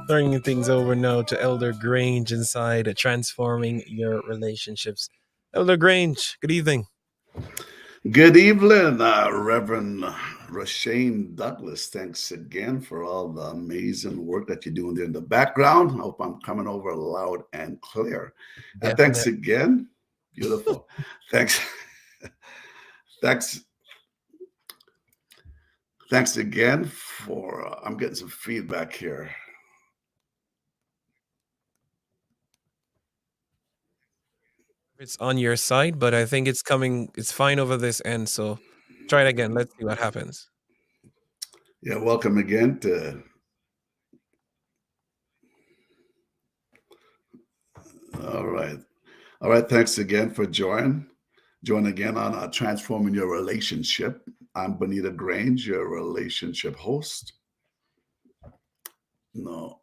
Turning things over now to Elder Grange inside Transforming Your Relationships. Elder Grange, good evening. Good evening, Reverend Rashane Douglas. Thanks again for all the amazing work that you're doing there in the background. I hope I'm coming over loud and clear. And thanks Definitely. again. Beautiful. Thanks. Thanks. Thanks again for. I'm getting some feedback here. It's on your side, but I think it's coming, it's fine over this end. So try it again. Let's see what happens. Yeah, welcome again to. All right. All right. Thanks again for joining. Join again on Transforming Your Relationship. I'm Bonitto Grange, your relationship host. No.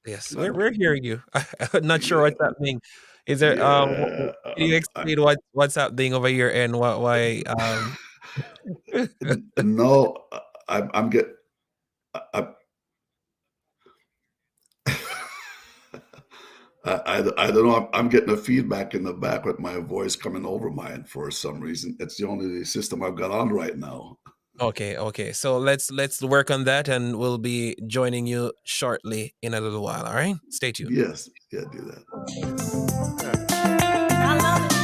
Yes, Let me, we're hearing you. I'm not sure yeah, what's happening. Is there yeah. can you explain what's happening over here and what why No, I'm get. I, I don't know. I'm getting a feedback in the back with my voice coming over mine for some reason. It's the only system I've got on right now. Okay. So let's work on that and we'll be joining you shortly in a little while, all right? Stay tuned. Yes, yeah, do that.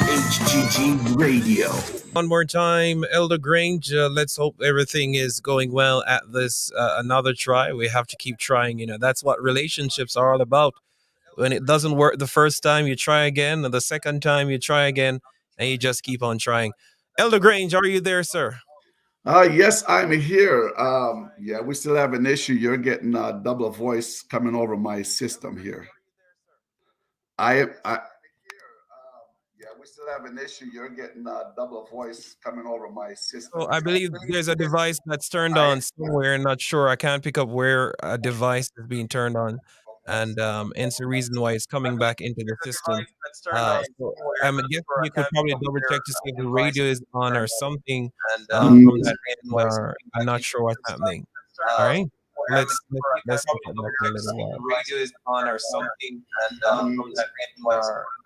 HGG Radio. One more time, Elder Grange. Let's hope everything is going well at this another try. We have to keep trying. That's what relationships are all about. When it doesn't work the first time, you try again, and the second time you try again, and you just keep on trying. Elder Grange, are you there, sir? Yes, I'm here. Yeah, we still have an issue. You're getting a double voice coming over my system here. I Yeah, we still have an issue. You're getting a double voice coming over my system So I here. believe there's a device that's turned on somewhere. Not sure. I can't pick up where a device is being turned on, and it's the reason why it's coming back into the system. So I'm guessing you could probably double check to see if the radio is on or something from that end, or I'm not sure what's happening. All right, let's look at that in a little while. Radio is on or something, and from that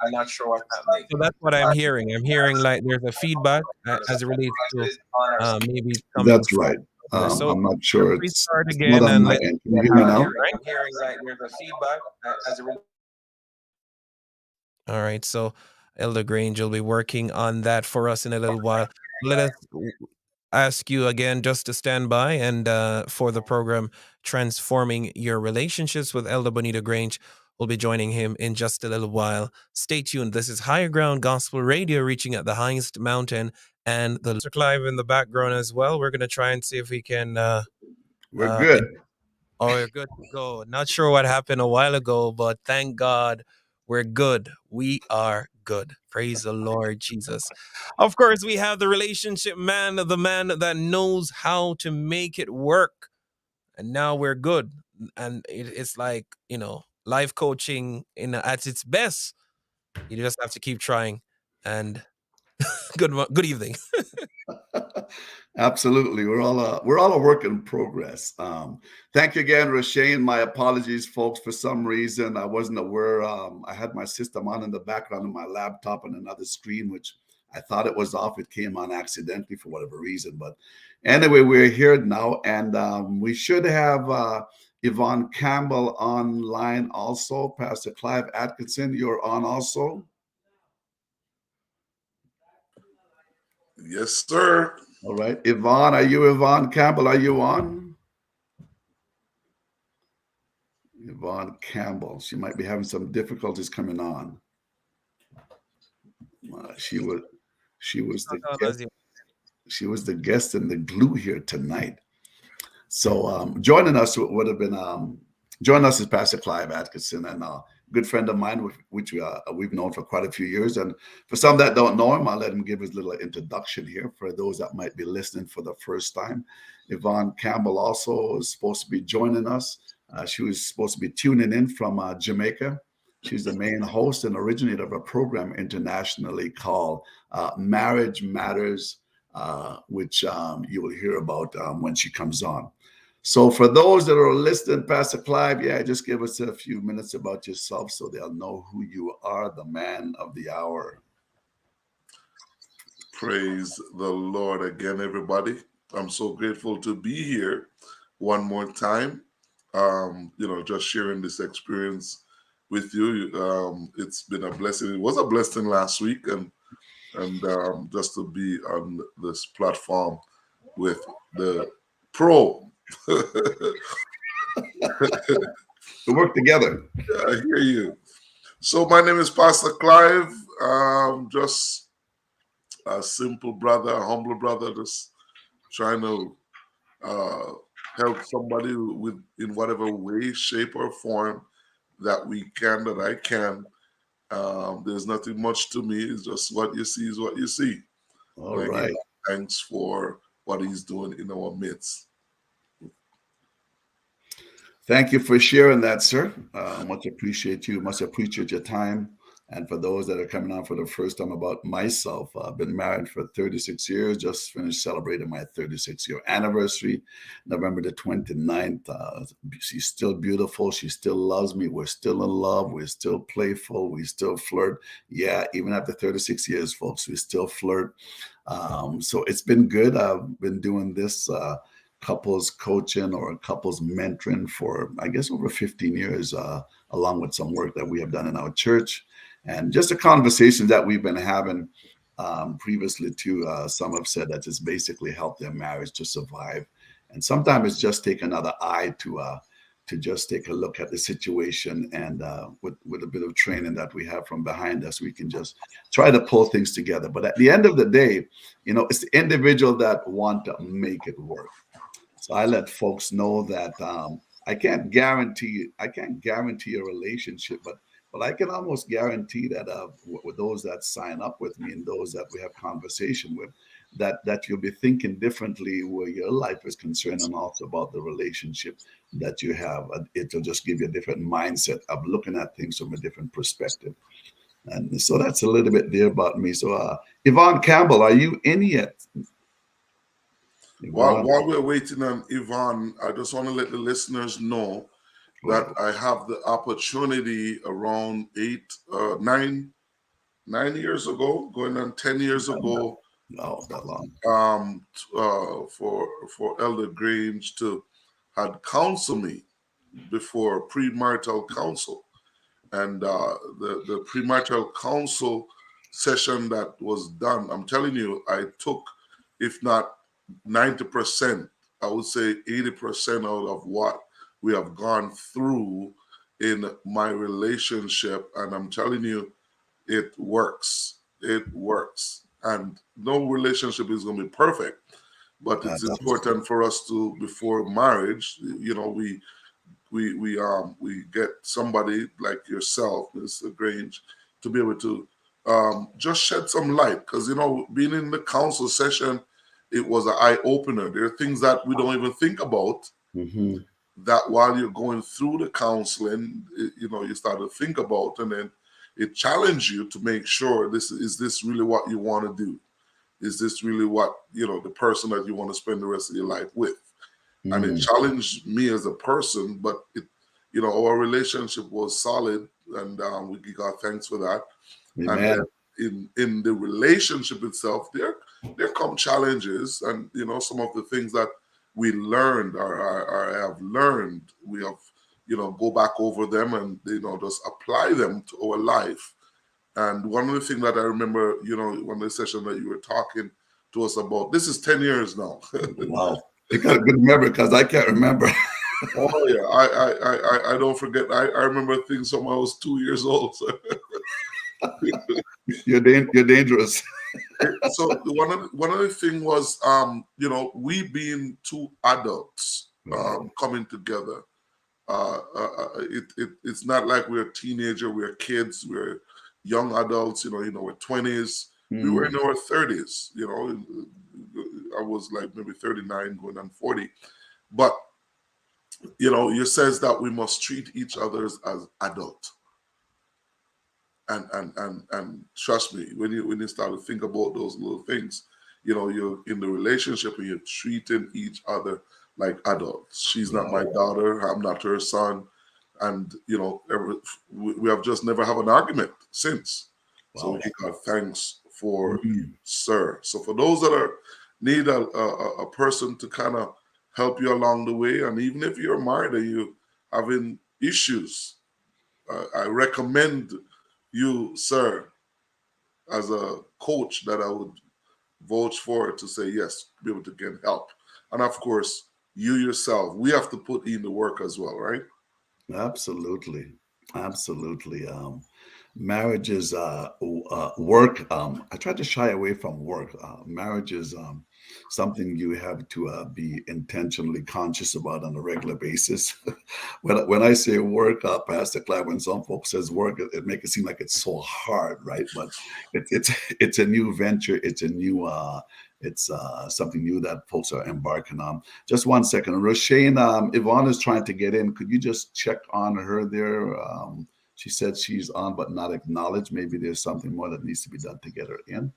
I'm not sure what's happening. So that's what I'm hearing. I'm hearing like there's a feedback as it relates to maybe it's coming That's from right. there. So I'm not sure. restart It's not again on and my let's end. see Can you what hear me happens. now? Right? I'm hearing like there's a feedback as it relates. All right. So Elder Grange will be working on that for us in a little while. Let us ask you again just to stand by and for the program Transforming Your Relationships with Elder Bonitto Grange. We'll be joining him in just a little while. Stay tuned. This is Higher Ground Gospel Radio, reaching at the highest mountain, and the live in the background as well. We're going to try and see if we can. We're good. Oh, we're good to go. Not sure what happened a while ago, but thank God we're good. We are good. Praise the Lord Jesus. Of course, we have the relationship man, the man that knows how to make it work. And now we're good. And it's like, life coaching at its best. You just have to keep trying. And good evening. Absolutely, we're all a work in progress. Thank you again, Rashane. My apologies, folks. For some reason, I wasn't aware. I had my system on in the background of my laptop and another screen, which I thought it was off. It came on accidentally for whatever reason. But anyway, we're here now, and we should have Yvonne Campbell online also. Pastor Clive Atkinson, you're on also. Yes, sir. All right. Yvonne, are you Yvonne Campbell? Are you on? Yvonne Campbell. She might be having some difficulties coming on. She was the guest and the glue here tonight. So joining us would have been joining us is Pastor Clive Atkinson, and a good friend of mine, which we've known for quite a few years. And for some that don't know him, I'll let him give his little introduction here for those that might be listening for the first time. Yvonne Campbell also is supposed to be joining us. She was supposed to be tuning in from Jamaica. She's the main host and originator of a program internationally called Marriage Matters, which you will hear about when she comes on. So for those that are listening, Pastor Clive, yeah, just give us a few minutes about yourself so they'll know who you are, the man of the hour. Praise the Lord again, everybody. I'm so grateful to be here one more time. Just sharing this experience with you. It's been a blessing. It was a blessing last week, and just to be on this platform with the pro. To work together. I hear you. So my name is Pastor Clive. Just a simple brother, a humble brother, just trying to uh, help somebody with in whatever way, shape, or form that I can. There's nothing much to me. It's just what you see is what you see. All And I give right. God thanks for what He's doing in our midst. Thank you for sharing that, sir. Much appreciate you. Much appreciate your time. And for those that are coming on for the first time, about myself, I've been married for 36 years, just finished celebrating my 36-year anniversary, November the 29th. She's still beautiful. She still loves me. We're still in love. We're still playful. We still flirt. Yeah, even after 36 years, folks, we still flirt. So it's been good. I've been doing this couples coaching or couples mentoring for, I guess, over 15 years, along with some work that we have done in our church. And just the conversations that we've been having previously to some have said that it's basically helped their marriage to survive. And sometimes it's just take another eye to just take a look at the situation, and with a bit of training that we have from behind us, we can just try to pull things together. But at the end of the day, it's the individual that want to make it work. So I let folks know that I can't guarantee a relationship, but I can almost guarantee that with those that sign up with me and those that we have conversation with, that you'll be thinking differently where your life is concerned, and also about the relationship that you have. It'll just give you a different mindset of looking at things from a different perspective. And so that's a little bit there about me. So Yvonne Campbell, are you in yet? While, Yvonne? while we're waiting on Yvonne, I just want to let the listeners know that I have the opportunity around 9 years ago, going on 10 years ago, No, that long. for Elder Grange to had counsel me before premarital counsel, and the premarital counsel session that was done. I'm telling you, I took, if not 90%, I would say 80% out of what we have gone through in my relationship, and I'm telling you, it works. It works. And no relationship is going to be perfect, but it's That's important for us to, before marriage, we get somebody like yourself, Mr. Grange, to be able to just shed some light, because being in the council session, it was an eye opener. There are things that we don't even think about, that while you're going through the counseling, you start to think about, and then it challenges you to make sure this really what you want to do? Is this really what the person that you want to spend the rest of your life with? And it challenged me as a person, but our relationship was solid, and we give God thanks for that. And Amen. then in the relationship itself, there come challenges, and some of the things that we learned or have learned, we have go back over them and just apply them to our life. And one of the things that I remember, one of the session that you were talking to us about, this is 10 years now. Wow. You got a good memory, because I can't remember. Oh yeah, I don't forget. I remember things from when I was 2 years old. So, You're dangerous. so one of the thing was, we being two adults Right. coming together. It's not like we're a teenager, we're kids, we're young adults. We're 20s. We were in our 30s. I was like maybe 39, going on 40, but you says that we must treat each other as adult. And trust me, when you start to think about those little things, you're in the relationship and you're treating each other like adults. She's not my daughter. I'm not her son. And, we have just never have an argument since. So Wow. we give God thanks for Mhm. sir. So for those that are need a person to kind of help you along the way, and even if you're married and you having issues, I recommend you, sir, as a coach that I would vouch for to say yes, be able to get help. And of course, you yourself, we have to put in the work as well, right? Absolutely. Absolutely. Marriage is work. I try to shy away from work. Marriage is something you have to be intentionally conscious about on a regular basis. When I say work, Pastor Clive, when some folks says work, it makes it seem like it's so hard, right? But it's a new venture. It's something new that folks are embarking on. Just one second. Roshane, Yvonne is trying to get in. Could you just check on her there? She said she's on but not acknowledged. Maybe there's something more that needs to be done to get her in.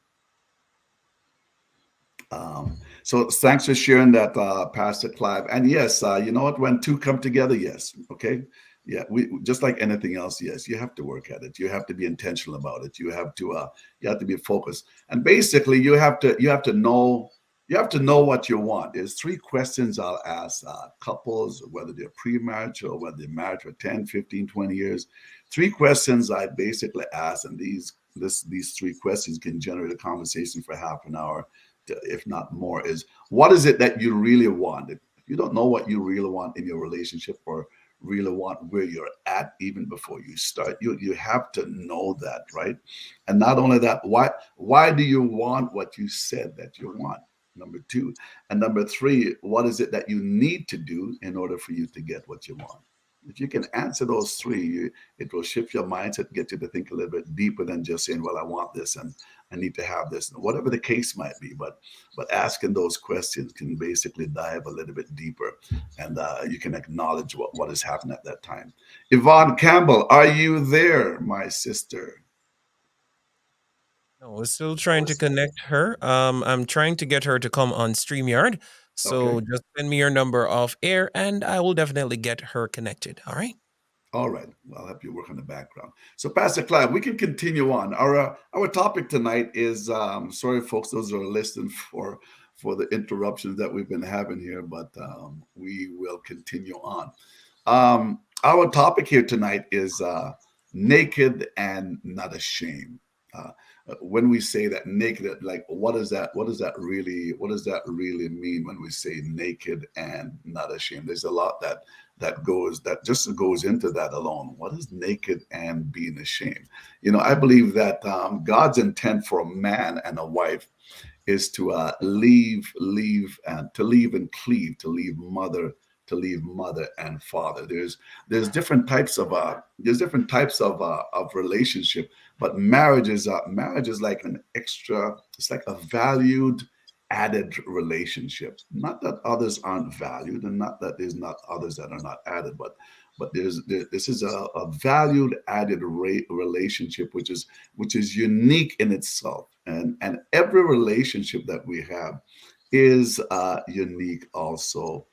So thanks for sharing that, Pastor Clive. And yes, you know what? When two come together, yes. Okay. Yeah, we just like anything else. Yes, you have to work at it. You have to be intentional about it. You have to be focused. And basically, you have to know what you want. There's three questions I'll ask couples, whether they're pre-marriage or whether they're married for 10, 15, 20 years. Three questions I basically ask, and these three questions can generate a conversation for half an hour, if not more. Is what is it that you really want? If you don't know what you really want in your relationship, or really want where you're at even before you start, you have to know that, right? And not only that, why do you want what you said that you want? Number two. And number three, what is it that you need to do in order for you to get what you want? If you can answer those three, it will shift your mindset, get you to think a little bit deeper than just saying, well, I want this and I need to have this, whatever the case might be. But asking those questions can basically dive a little bit deeper, and you can acknowledge what is happening at that time. Yvonne Campbell, are you there, my sister? No, we're still trying to connect her. I'm trying to get her to come on StreamYard. Okay. So just send me your number off air and I will definitely get her connected. All right. All right. Well, I'll help you work on the background. So, Pastor Clive, we can continue on. Our topic tonight is sorry, folks, those are listening for the interruptions that we've been having here, but we will continue on. Our topic here tonight is naked and not ashamed. Uh, when we say that naked, like what does that really mean when we say naked and not ashamed? There's a lot that just goes into that alone. What is naked and being ashamed? I believe that God's intent for a man and a wife is to leave and cleave, to leave mother and father. There's different types of relationship, but marriage is like an extra. It's like a valued, added relationship. Not that others aren't valued, and not that there's not others that are not added, but this is a valued, added relationship, which is unique in itself, and every relationship that we have is unique also,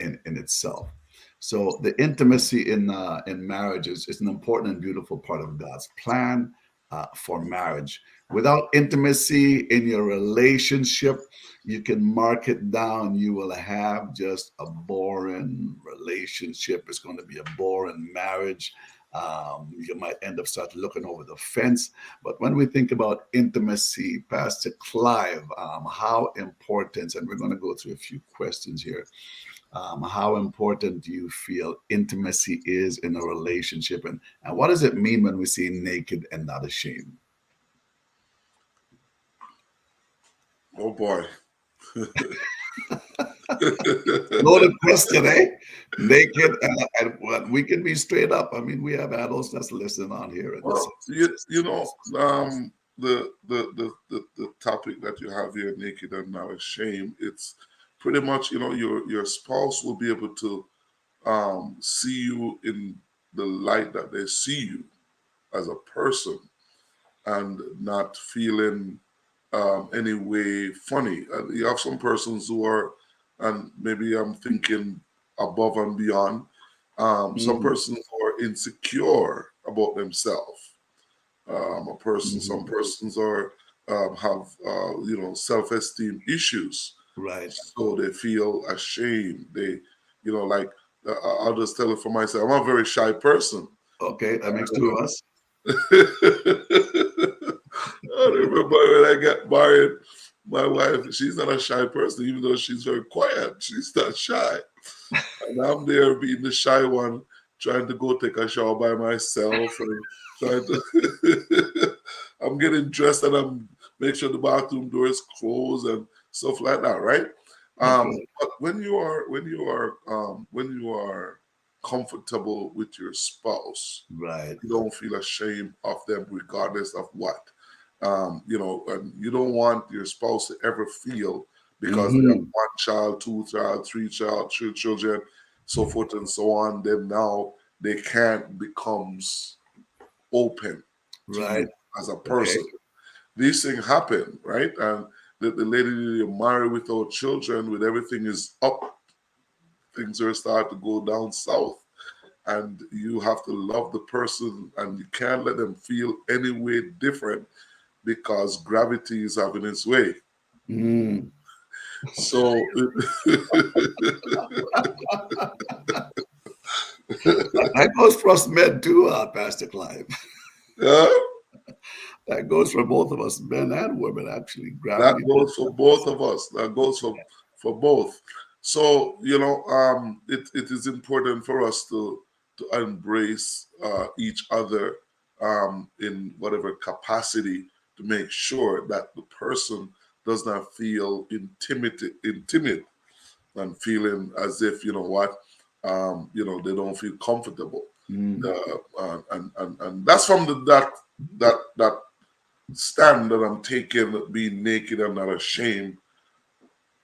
in itself. So the intimacy in marriage is an important and beautiful part of God's plan for marriage. Without intimacy in your relationship, you can mark it down. You will have just a boring relationship. It's going to be a boring marriage. You might end up start looking over the fence. But when we think about intimacy, Pastor Clive, how important, and we're going to go through a few questions here. How important do you feel intimacy is in a relationship, and what does it mean when we say naked and not ashamed? Oh boy. Loaded question, eh? Naked, and well, we can be straight up. I mean, we have adults that's listening on here. And Well, the topic that you have here, naked and not ashamed, it's pretty much, your spouse will be able to see you in the light that they see you as a person, and not feeling any way funny. You have some persons who are and maybe I'm thinking above and beyond. Some persons are insecure about themselves. Some persons are have self-esteem issues, Right. so they feel ashamed. They, like I'll just tell it for myself. I'm a very shy person. Okay, that makes two of us. I remember when I got married, my wife, she's not a shy person, even though she's very quiet. She's not shy. And I'm there being the shy one, trying to go take a shower by myself and trying to I'm getting dressed and I'm make sure the bathroom door is closed and stuff like that, right? Okay. But when you are comfortable with your spouse, Right. you don't feel ashamed of them regardless of what. And you don't want your spouse to ever feel because they have Hmm. one child, two child, three children, so forth and so on. Then now they can't becomes open to Right. you as a Okay. person. These things happen, right? And the lady you marry without children, with everything is up, things are start to go down south, and you have to love the person and you can't let them feel any way different because gravity is having its way. Mm. So That goes for us men too, Pastor Clive. uh, That goes for both of us, men and women, actually. that Gravity. goes for both of us. That goes for both. So it is important for us to embrace each other in whatever capacity, to make sure that the person does not feel intimidated and feeling as if they don't feel comfortable. Mm. And that's from that stand that I'm taking, being naked and not ashamed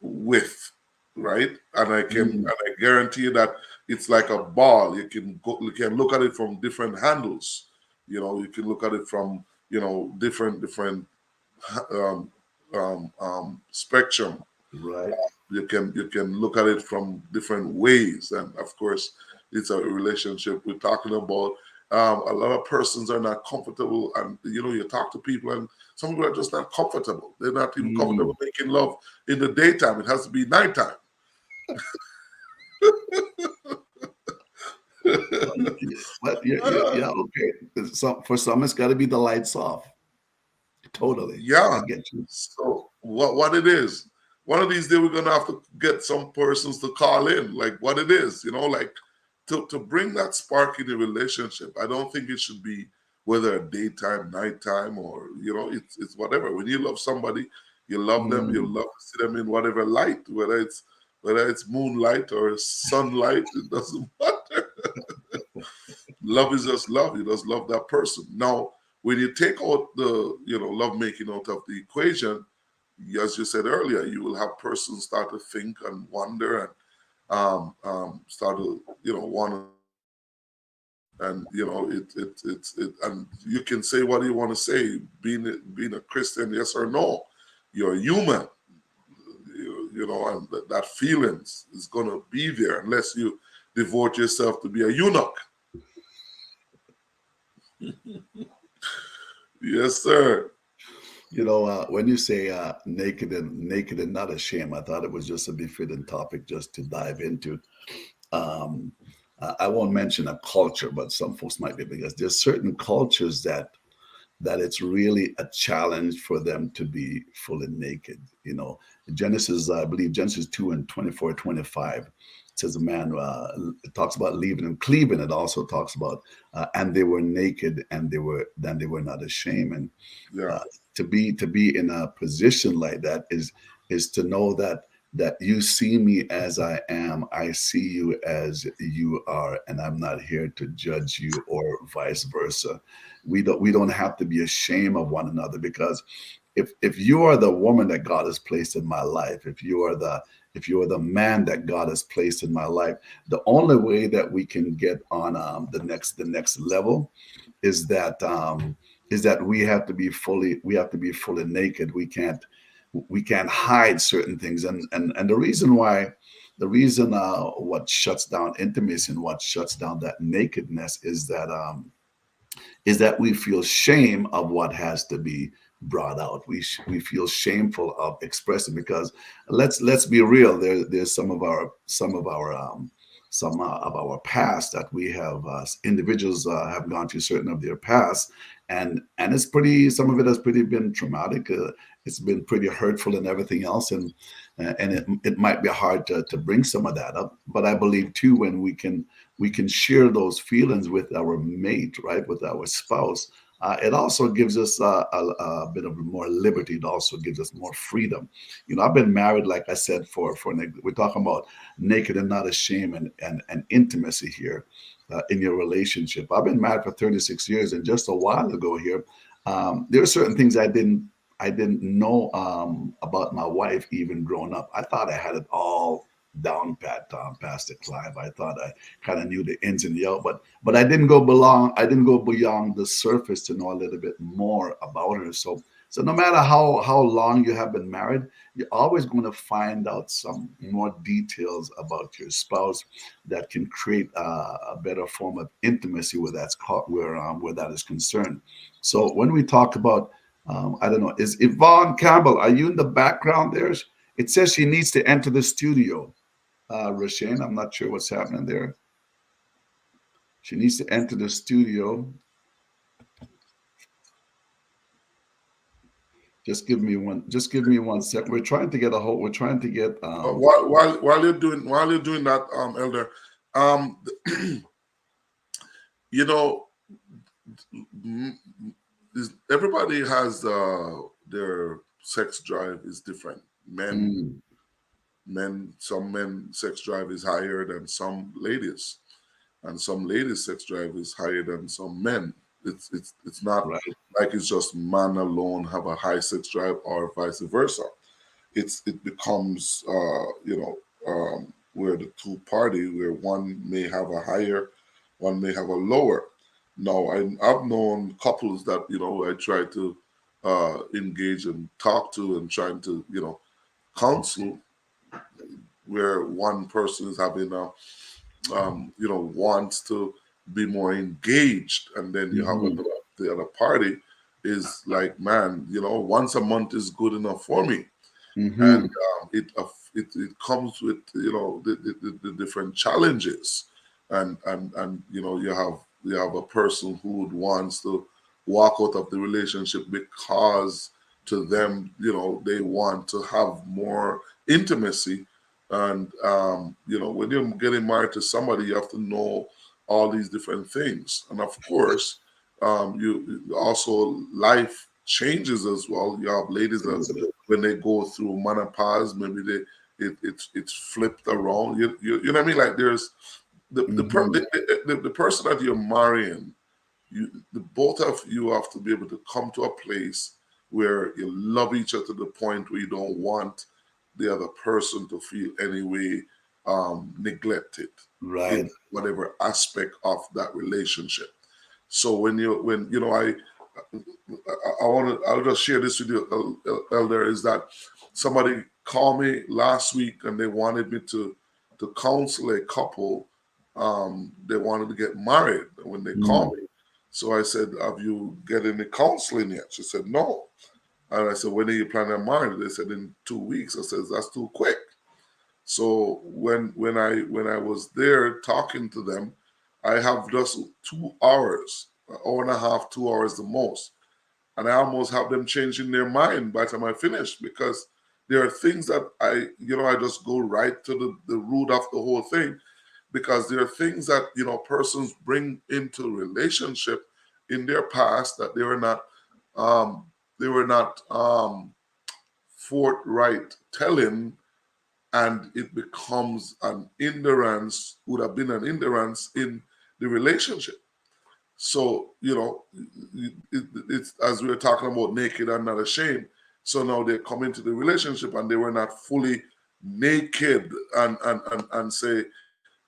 with, right? And Mm. I guarantee you that it's like a ball. You can look at it from different handles. You can look at it from different um, spectrum. Right. You can look at it from different ways, and of course, it's a relationship we're talking about. A lot of persons are not comfortable, and you talk to people, and some people are just not comfortable. They're not even Mm. comfortable making love in the daytime. It has to be nighttime. But yeah, okay. For some, it's got to be the lights off. Totally. I Yeah. get you. So what it is? One of these days we're gonna have to get some persons to call in, like what it is, like to bring that spark in the relationship. I don't think it should be whether daytime, nighttime, or it's whatever. When you love somebody, you love them. You Mm. love to see them in whatever light, whether it's moonlight or sunlight. It doesn't matter. Love is just love. You just love that person. Now, when you take out the love making out of the equation, as you said earlier, you will have persons start to think and wonder and start to want to, and and you can say what you want to say, being a Christian, yes or no. You're human, and that feelings is gonna be there unless you devote yourself to be a eunuch. Yes, sir. When you say naked and not ashamed, I thought it was just a befitting topic just to dive into. Um, I won't mention a culture, but some folks might be, because there's certain cultures that it's really a challenge for them to be fully naked. Genesis, I believe Genesis 2 and 24, 25, it says a man, it talks about leaving and cleaving. It also talks about, and they were naked and they were not ashamed. And Yeah. uh, to be in a position like that is to know that you see me as I am, I see you as you are, and I'm not here to judge you or vice versa. We don't have to be ashamed of one another, because if you are the woman that God has placed in my life, if you are the man that God has placed in my life, the only way that we can get on the next level is that we have to be fully naked. We can't we can't hide certain things, and the reason why. The reason what shuts down intimacy and what shuts down that nakedness is that we feel shame of what has to be brought out. We feel shameful of expressing, because let's be real. There's some of our past that we have individuals have gone through certain of their past, and it's pretty. Some of it has pretty been traumatic. It's been pretty hurtful and everything else, and it might be hard to bring some of that up. But I believe too, when we can share those feelings with our mate, right, with our spouse. It also gives us a bit of more liberty. It also gives us more freedom. You know, I've been married, like I said, we're talking about naked and not ashamed, and intimacy here in your relationship. I've been married for 36 years, and just a while ago here, there are certain things I didn't know about my wife even growing up. I thought I had it all down pat, Pastor Clive. I thought I kind of knew the ins and the outs, but I didn't go beyond the surface to know a little bit more about her. So no matter how long you have been married, you're always going to find out some more details about your spouse that can create a better form of intimacy where where that is concerned. So when we talk about I don't know, is Yvonne Campbell, are you in the background there? It says she needs to enter the studio. Rashane, I'm not sure what's happening there. She needs to enter the studio. Just give me one. Just give me 1 sec. We're trying to get a whole. We're trying to get. While you're doing that, Elder, um, you know, everybody has their sex drive is different. Some men sex drive is higher than some ladies, and some ladies sex drive is higher than some men. It's not right. like it's just man alone have a high sex drive or vice versa. It becomes where the two party, where one may have a higher, one may have a lower. Now I've known couples that I try to engage and talk to and trying to counsel, where one person is having a wants to be more engaged, and then you have the other party is like, man, once a month is good enough for me. And it comes with the different challenges, and you have a person who wants to walk out of the relationship because to them they want to have more intimacy. And when you're getting married to somebody, you have to know all these different things, and of course you also, life changes as well. You have ladies that when they go through menopause, maybe it's flipped around. You know what I mean? Like, there's the person that you're marrying. The both of you have to be able to come to a place where you love each other to the point where you don't want the other person to feel any way neglected Right. in whatever aspect of that relationship. So I'll just share this with you, Elder, is that somebody called me last week and they wanted me to counsel a couple. They wanted to get married when they called me. So I said, have you get any counseling yet? She said, no. And I said, when are you planning on marrying? They said, in 2 weeks. I said, that's too quick. So when I was there talking to them, I have just 2 hours, an hour and a half, 2 hours the most. And I almost have them changing their mind by the time I finish, because there are things that I just go right to the root of the whole thing, because there are things that, persons bring into relationship in their past that they were not forthright telling, and it becomes an hindrance, would have been an hindrance in the relationship. So, it's as we were talking about naked and not ashamed. So now they come into the relationship and they were not fully naked and say,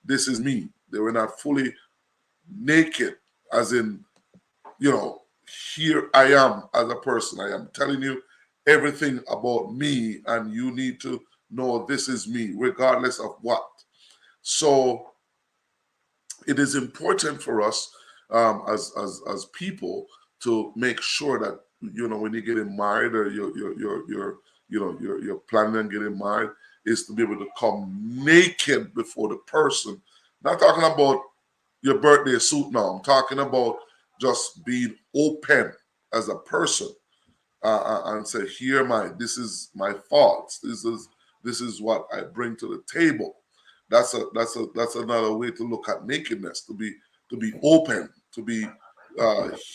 this is me. They were not fully naked, as in, here I am as a person. I am telling you everything about me, and you need to know this is me, regardless of what. So it is important for us as people to make sure that, you know, when you're getting married, or you're planning on getting married, is to be able to come naked before the person. Not talking about your birthday suit now. I'm talking about just being open as a person, and say, here this is my faults. This is what I bring to the table. That's another way to look at nakedness, to be open, to be,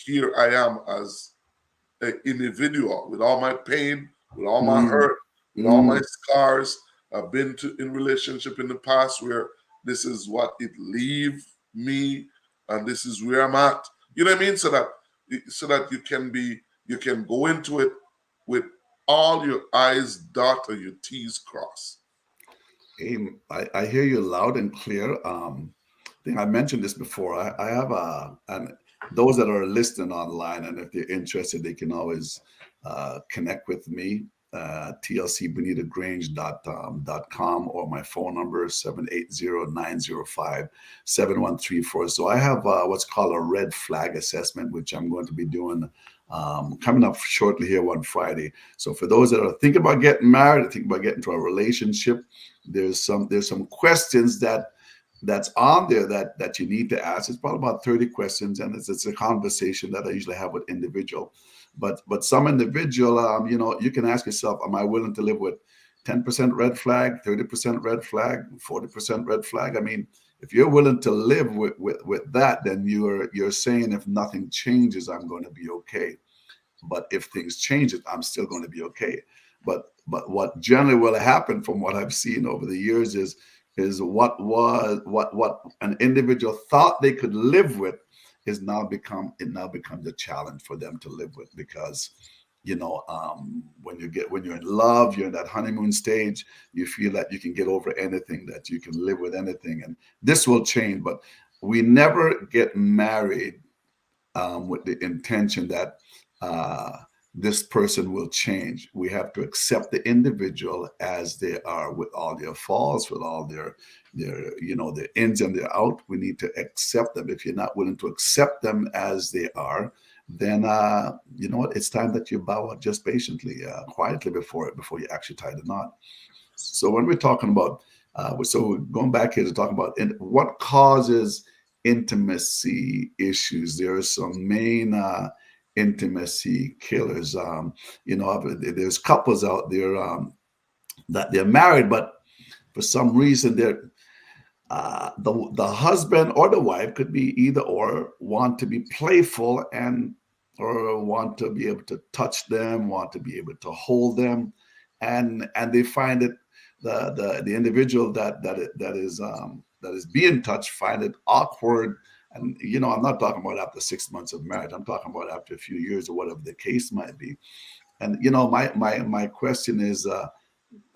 here I am as an individual, with all my pain, with all my Mm, hurt, with all my mm, scars. I've been in relationship in the past where this is what it leave me, and this is where I'm at. You know what I mean? So that you can go into it with all your I's dot or your T's crossed. I hear you loud and clear. I think I mentioned this before. I have and those that are listening online, and if they're interested, they can always connect with me. tlcbonittogrange.com, or my phone number is 780-905-7134. So I have what's called a red flag assessment, which I'm going to be doing coming up shortly here one Friday. So for those that are thinking about getting married, thinking about getting into a relationship, there's some questions that's on there that you need to ask. It's probably about 30 questions, and it's a conversation that I usually have with individual. But some individual, you can ask yourself, am I willing to live with 10% red flag, 30% red flag, 40% red flag? I mean, if you're willing to live with that, then you're saying, if nothing changes, I'm going to be okay. But if things change, I'm still going to be okay. But what generally will happen, from what I've seen over the years, is what an individual thought they could live with now becomes a challenge for them to live with, because when you're in love, you're in that honeymoon stage, you feel that you can get over anything, that you can live with anything, and this will change. But we never get married with the intention that this person will change. We have to accept the individual as they are, with all their faults, with all their ins and their out. We need to accept them. If you're not willing to accept them as they are, then you know what? It's time that you bow out just patiently, quietly, before you actually tie the knot. So when we're talking about, so going back here to talk about what causes intimacy issues, there are some main intimacy killers. There's couples out there that they're married, but for some reason they're the husband or the wife, could be either or, want to be playful, or want to be able to touch them, want to be able to hold them, and they find it, the individual that is being touched, find it awkward. And I'm not talking about after 6 months of marriage. I'm talking about after a few years, or whatever the case might be. And my question is,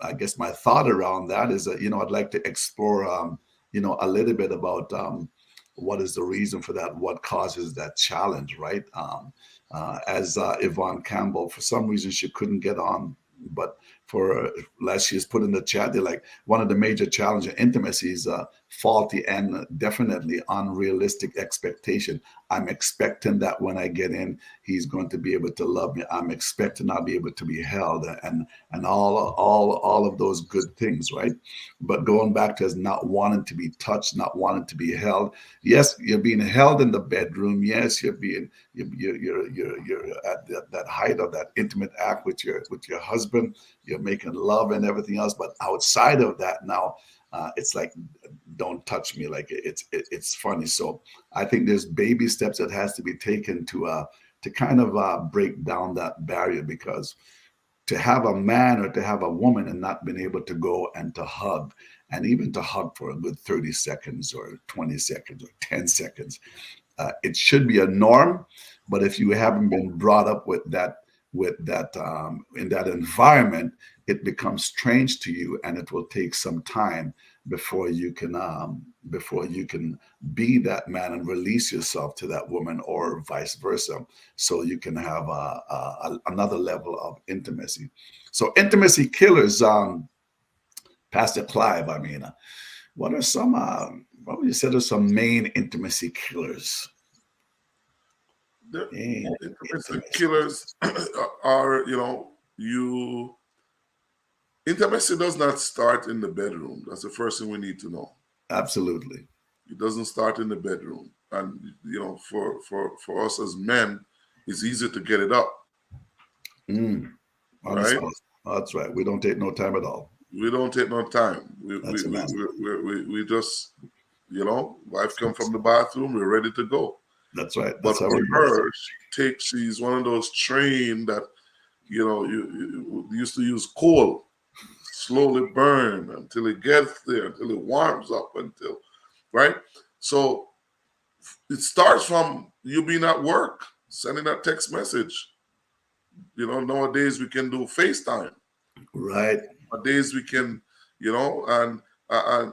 I guess my thought around that is that, I'd like to explore, a little bit about what is the reason for that, what causes that challenge, right? As Yvonne Campbell, for some reason, she couldn't get on, but last she's put in the chat, they're like, one of the major challenges in intimacy is faulty and definitely unrealistic expectation. I'm expecting that when I get in, he's going to be able to love me. I'm expecting I'll be able to be held, and all of those good things, right? But going back to not wanting to be touched, not wanting to be held. Yes, you're being held in the bedroom. Yes, you're at that height of that intimate act with your husband. You're making love and everything else, but outside of that, now it's like, don't touch me. Like it's funny. So I think there's baby steps that has to be taken to kind of break down that barrier, because to have a man or to have a woman and not been able to go and to hug, and even to hug for a good 30 seconds or 20 seconds or 10 seconds, it should be a norm. But if you haven't been brought up with that in that environment, it becomes strange to you, and it will take some time before you can be that man and release yourself to that woman, or vice versa, so you can have another level of intimacy. So intimacy killers, Pastor Clive, I mean, what are some what would you say are some main intimacy killers? The Main intimacy intimacy. killers are, intimacy does not start in the bedroom. That's the first thing we need to know. Absolutely. It doesn't start in the bedroom. And, for us as men, it's easy to get it up, On the right? spot. That's right. We don't take no time at all. We don't take no time. That's a mess. We just, wife come from the bathroom, we're ready to go. That's right. But That's how for it goes. her, she's one of those train that, you used to use coal, slowly burn until it gets there, until it warms up, right? So it starts from you being at work, sending that text message. Nowadays we can do FaceTime. Right. Nowadays we can, and I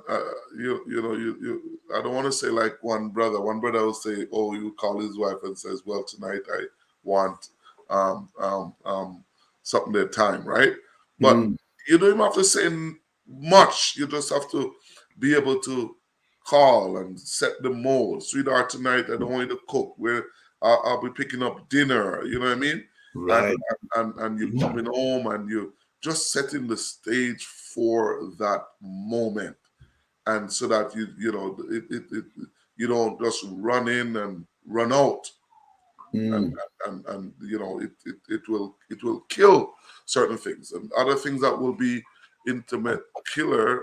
don't want to say like one brother. One brother will say, "Oh, you call his wife and says, well, tonight I want something their time," right? But you don't even have to say much. You just have to be able to call and set the mood. Sweetheart, tonight I don't want you to cook. I'll be picking up dinner. You know what I mean? Right. And you're coming home and you just setting the stage for that moment, and so that you don't just run in and run out, and it will kill certain things, and other things that will be intimate killer.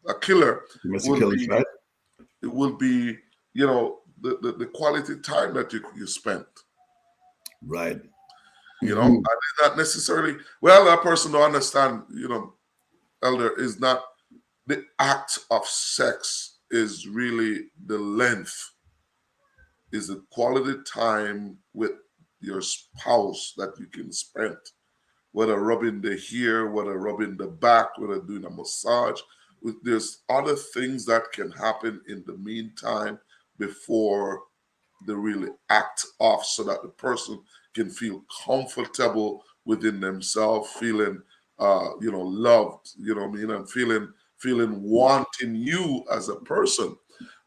A killer will be, right? it will be the quality time that you spent. Right. And it's not necessarily, well, that person don't understand, Elder, is not the act of sex, is really the length, is the quality time with your spouse that you can spend, whether rubbing the hair, whether rubbing the back, whether doing a massage. There's other things that can happen in the meantime before they really act off, so that the person can feel comfortable within themselves, feeling loved, and feeling wanting you as a person.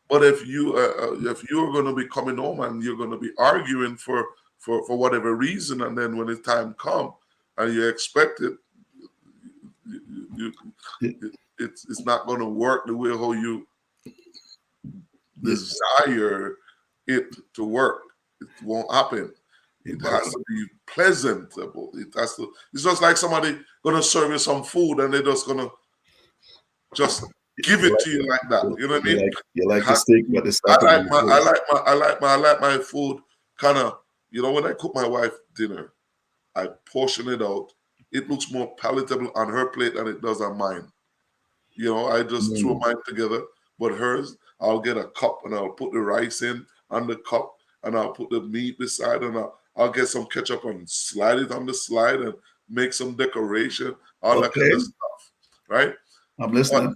But if you're going to be coming home and you're going to be arguing for whatever reason, and then when the time comes and you expect it, it's not going to work the way how you desire it to work. It won't happen. It has to be pleasantable. It's just like somebody gonna serve you some food and they're just gonna just give it to you like that. You know what I mean? You like the steak, but it's I like my food kind of, when I cook my wife dinner, I portion it out. It looks more palatable on her plate than it does on mine. I just throw mine together, but hers, I'll get a cup and I'll put the rice in on the cup, and I'll put the meat beside, and I'll get some ketchup and slide it on the slide and make some decoration, all that kind of stuff, right? I'm listening.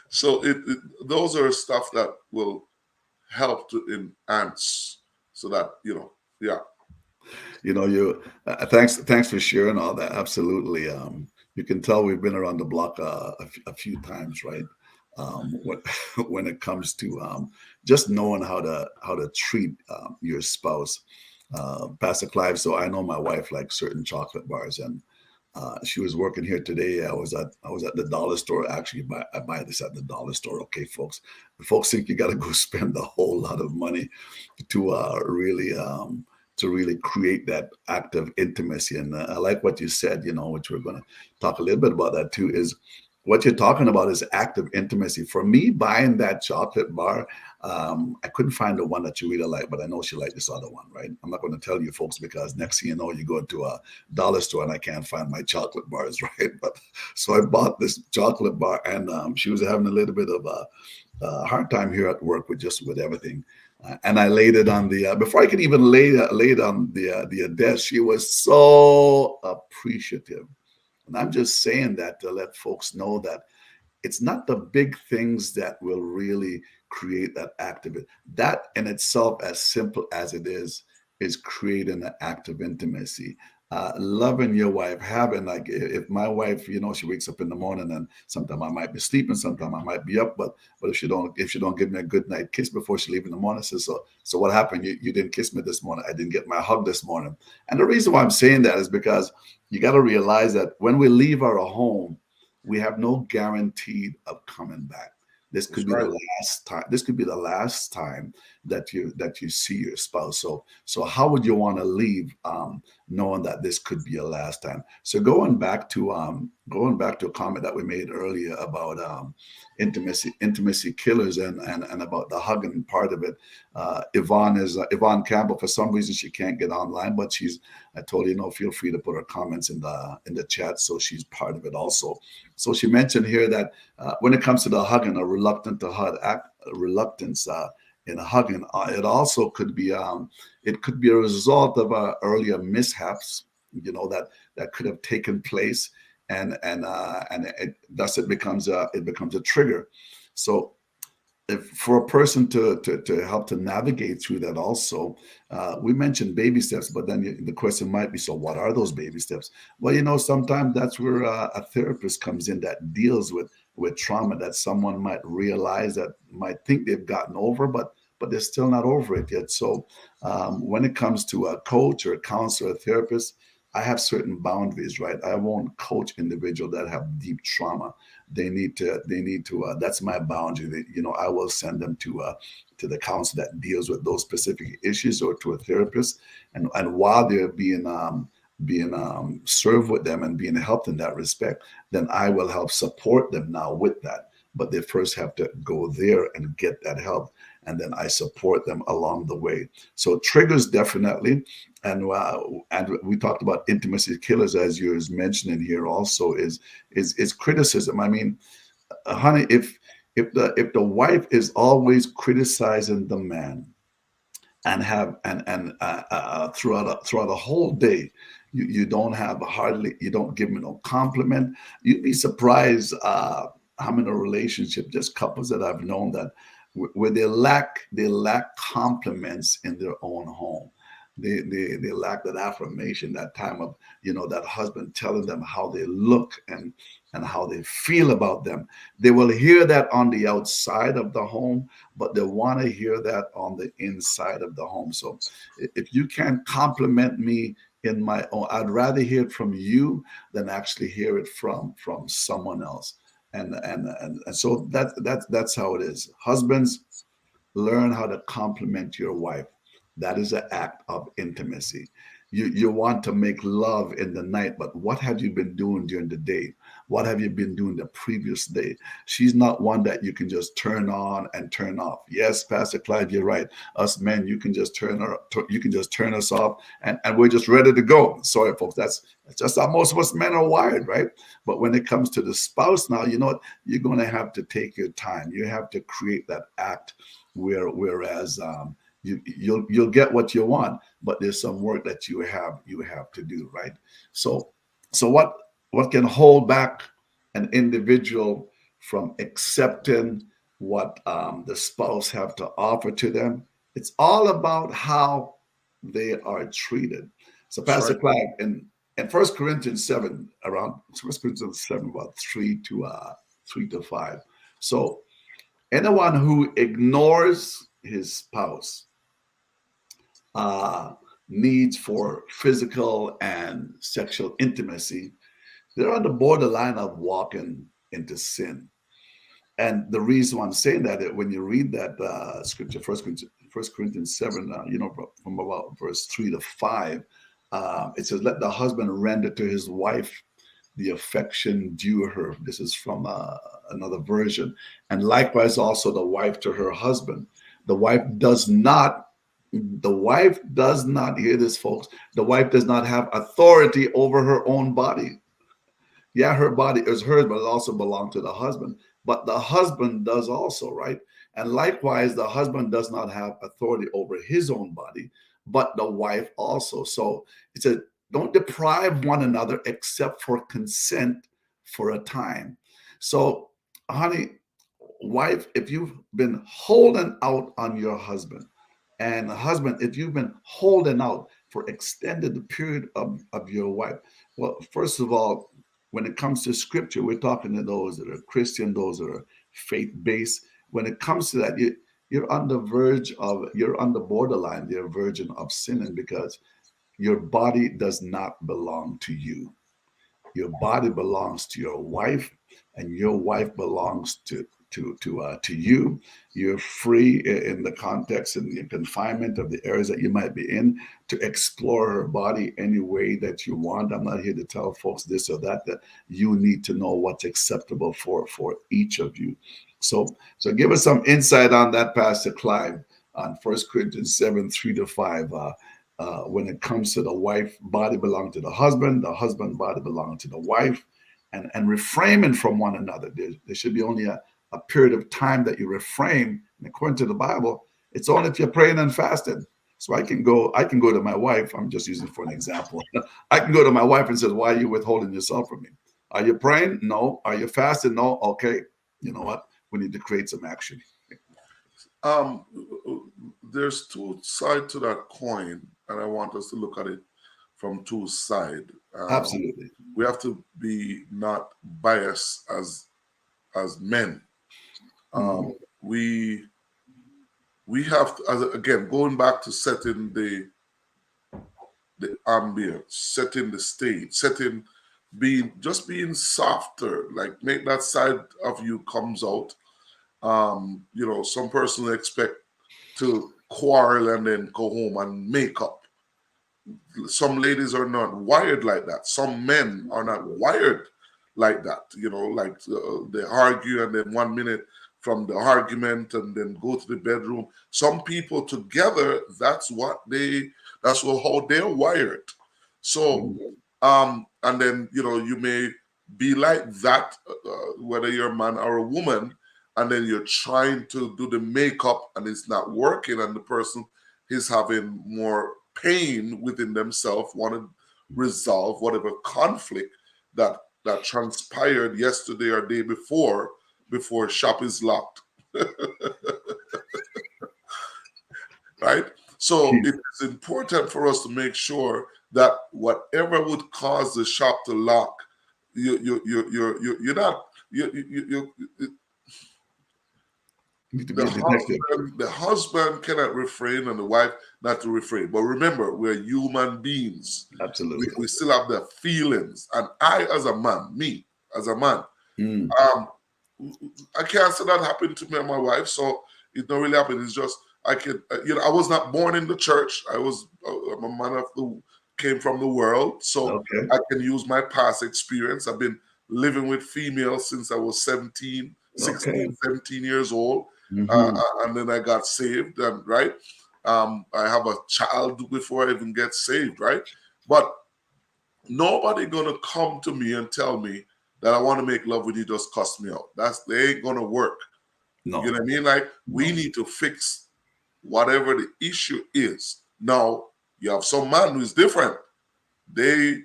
So those are stuff that will help to enhance, so that yeah. Thanks for sharing all that. Absolutely. You can tell we've been around the block a few times, right? When it comes to just knowing how to treat your spouse, Pastor Clive. So I know my wife likes certain chocolate bars, and she was working here today. I was at the dollar store. Actually, I buy this at the dollar store. Okay, folks. The folks think you got to go spend a whole lot of money to really create that act of intimacy. And I like what you said, which we're going to talk a little bit about that too, is what you're talking about is act of intimacy. For me, buying that chocolate bar, I couldn't find the one that you really like, but I know she liked this other one, right? I'm not going to tell you folks, because next thing you know, you go to a dollar store and I can't find my chocolate bars, right? But so I bought this chocolate bar, and she was having a little bit of a hard time here at work with everything. And I laid it on the before I could even lay it on the desk. She was so appreciative, and I'm just saying that to let folks know that it's not the big things that will really create that act of it. That in itself, as simple as it is creating an act of intimacy. Loving your wife, having like if my wife, she wakes up in the morning and sometimes I might be sleeping, sometimes I might be up, but if she don't give me a good night kiss before she leave in the morning, says so what happened? You didn't kiss me this morning. I didn't get my hug this morning. And the reason why I'm saying that is because you got to realize that when we leave our home, we have no guarantee of coming back. This could That's be the right. last time. This could be the last time that you see your spouse. So how would you want to leave, knowing that this could be your last time? So going back to a comment that we made earlier about intimacy killers and about the hugging part of it. Yvonne Campbell. For some reason she can't get online, but I told her, feel free to put her comments in the chat, so she's part of it also. So she mentioned here that when it comes to the hugging, a reluctance in hugging, it also could be a result of earlier mishaps, that could have taken place, and thus it becomes a trigger. So if for a person to help to navigate through that also, we mentioned baby steps, but then the question might be, so what are those baby steps? Well, sometimes that's where a therapist comes in that deals with trauma that someone might realize, that might think they've gotten over, but they're still not over it yet. So when it comes to a coach or a counselor, a therapist, I have certain boundaries, right? I won't coach individuals that have deep trauma. They need to that's my boundary. I will send them to the counselor that deals with those specific issues, or to a therapist, and while they're being served with them and being helped in that respect, then I will help support them now with that. But they first have to go there and get that help, and then I support them along the way. So triggers, definitely. And we talked about intimacy killers, as you're mentioning here also, is criticism. I mean, honey, if the wife is always criticizing the man, and have and throughout a whole day, you don't have hardly, you don't give me no compliment. You'd be surprised how many relationship, just couples that I've known, that where they lack compliments in their own home. They lack that affirmation, that time of, that husband telling them how they look and how they feel about them. They will hear that on the outside of the home, but they want to hear that on the inside of the home. So if you can't compliment me in my own, I'd rather hear it from you than actually hear it from someone else. And so that's how it is. Husbands, learn how to compliment your wife. That is an act of intimacy. You want to make love in the night, but what have you been doing during the day? What have you been doing the previous day? She's not one that you can just turn on and turn off. Yes, Pastor Clive, you're right. Us men, you can just turn us off, and we're just ready to go. Sorry, folks, that's just how most of us men are wired, right? But when it comes to the spouse, now, you know what? You're going to have to take your time. You have to create that act whereas you'll get what you want, but there's some work that you have to do, right? So what can hold back an individual from accepting what the spouse have to offer to them? It's all about how they are treated. So That's Pastor right. Clive, in First Corinthians 7, around First Corinthians 7, about 3 to 5. So anyone who ignores his spouse uh, needs for physical and sexual intimacy, they're on the borderline of walking into sin. And the reason why I'm saying that, when you read that scripture, First Corinthians 7, from about verse 3 to 5, it says, "Let the husband render to his wife the affection due her." This is from another version. "And likewise also the wife to her husband. The wife does not, hear this, folks, the wife does not have authority over her own body." Yeah, her body is hers, but it also belongs to the husband. But the husband does also, right? And likewise, the husband does not have authority over his own body, but the wife also. So it says, don't deprive one another except for consent for a time. So, honey, wife, if you've been holding out on your husband, and husband, if you've been holding out for extended period of your wife, well, first of all, when it comes to scripture, we're talking to those that are Christian, those that are faith-based. When it comes to that, you're on the verge of, you're on the borderline, you're a virgin of sinning, because your body does not belong to you. Your body belongs to your wife, and your wife belongs to you. You're free in the context and the confinement of the areas that you might be in to explore her body any way that you want. I'm not here to tell folks this or that. That you need to know what's acceptable for each of you. So give us some insight on that, Pastor Clive, on 1 Corinthians 7:3-5. When it comes to the wife, body belong to the husband body belong to the wife, and refraining from one another. There should be only a period of time that you refrain. And according to the Bible, it's only if you're praying and fasting. So I can go to my wife. I'm just using for an example. I can go to my wife and say, "Why are you withholding yourself from me? Are you praying? No. Are you fasting? No. Okay. You know what? We need to create some action." Um, there's two sides to that coin, and I want us to look at it from two sides. Absolutely. We have to be not biased as men. We have to, again, going back to setting the ambience, setting the stage, being softer, like make that side of you comes out. Some person expect to quarrel and then go home and make up. Some ladies are not wired like that. Some men are not wired like that. Like they argue and then 1 minute from the argument and then go to the bedroom. Some people together, that's how they're wired. So, and then you may be like that, whether you're a man or a woman, and then you're trying to do the makeup and it's not working, and the person is having more pain within themselves, want to resolve whatever conflict that transpired yesterday or day before shop is locked. Right? So it is important for us to make sure that whatever would cause the shop to lock, you're not the husband cannot refrain and the wife not to refrain. But remember, we're human beings. Absolutely. We still have the feelings. And I, as a man, I can't say that happened to me and my wife. So it don't really happen. It's just, I was not born in the church. I'm a man came from the world. So I can use my past experience. I've been living with females since I was 16, 17 years old. And then I got saved, and right. I have a child before I even get saved, right? But nobody gonna come to me and tell me that I want to make love with you, just cuss me out. They ain't gonna work. No. You know what I mean? Like we need to fix whatever the issue is. Now you have some man who's different. They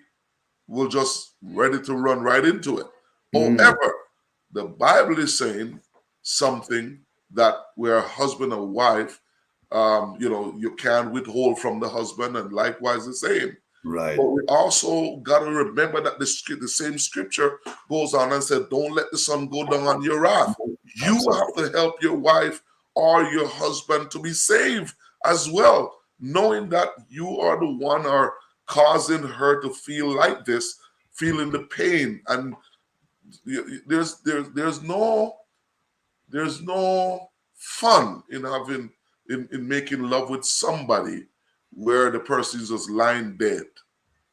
will just ready to run right into it. However, the Bible is saying something that we're husband and wife, you can't withhold from the husband, and likewise the same. Right. But we also got to remember that the same scripture goes on and said, don't let the sun go down on your wrath. You have to help your wife or your husband to be saved as well, knowing that you are the one are causing her to feel like this, feeling the pain. And there's no fun in making love with somebody where the person is just lying dead.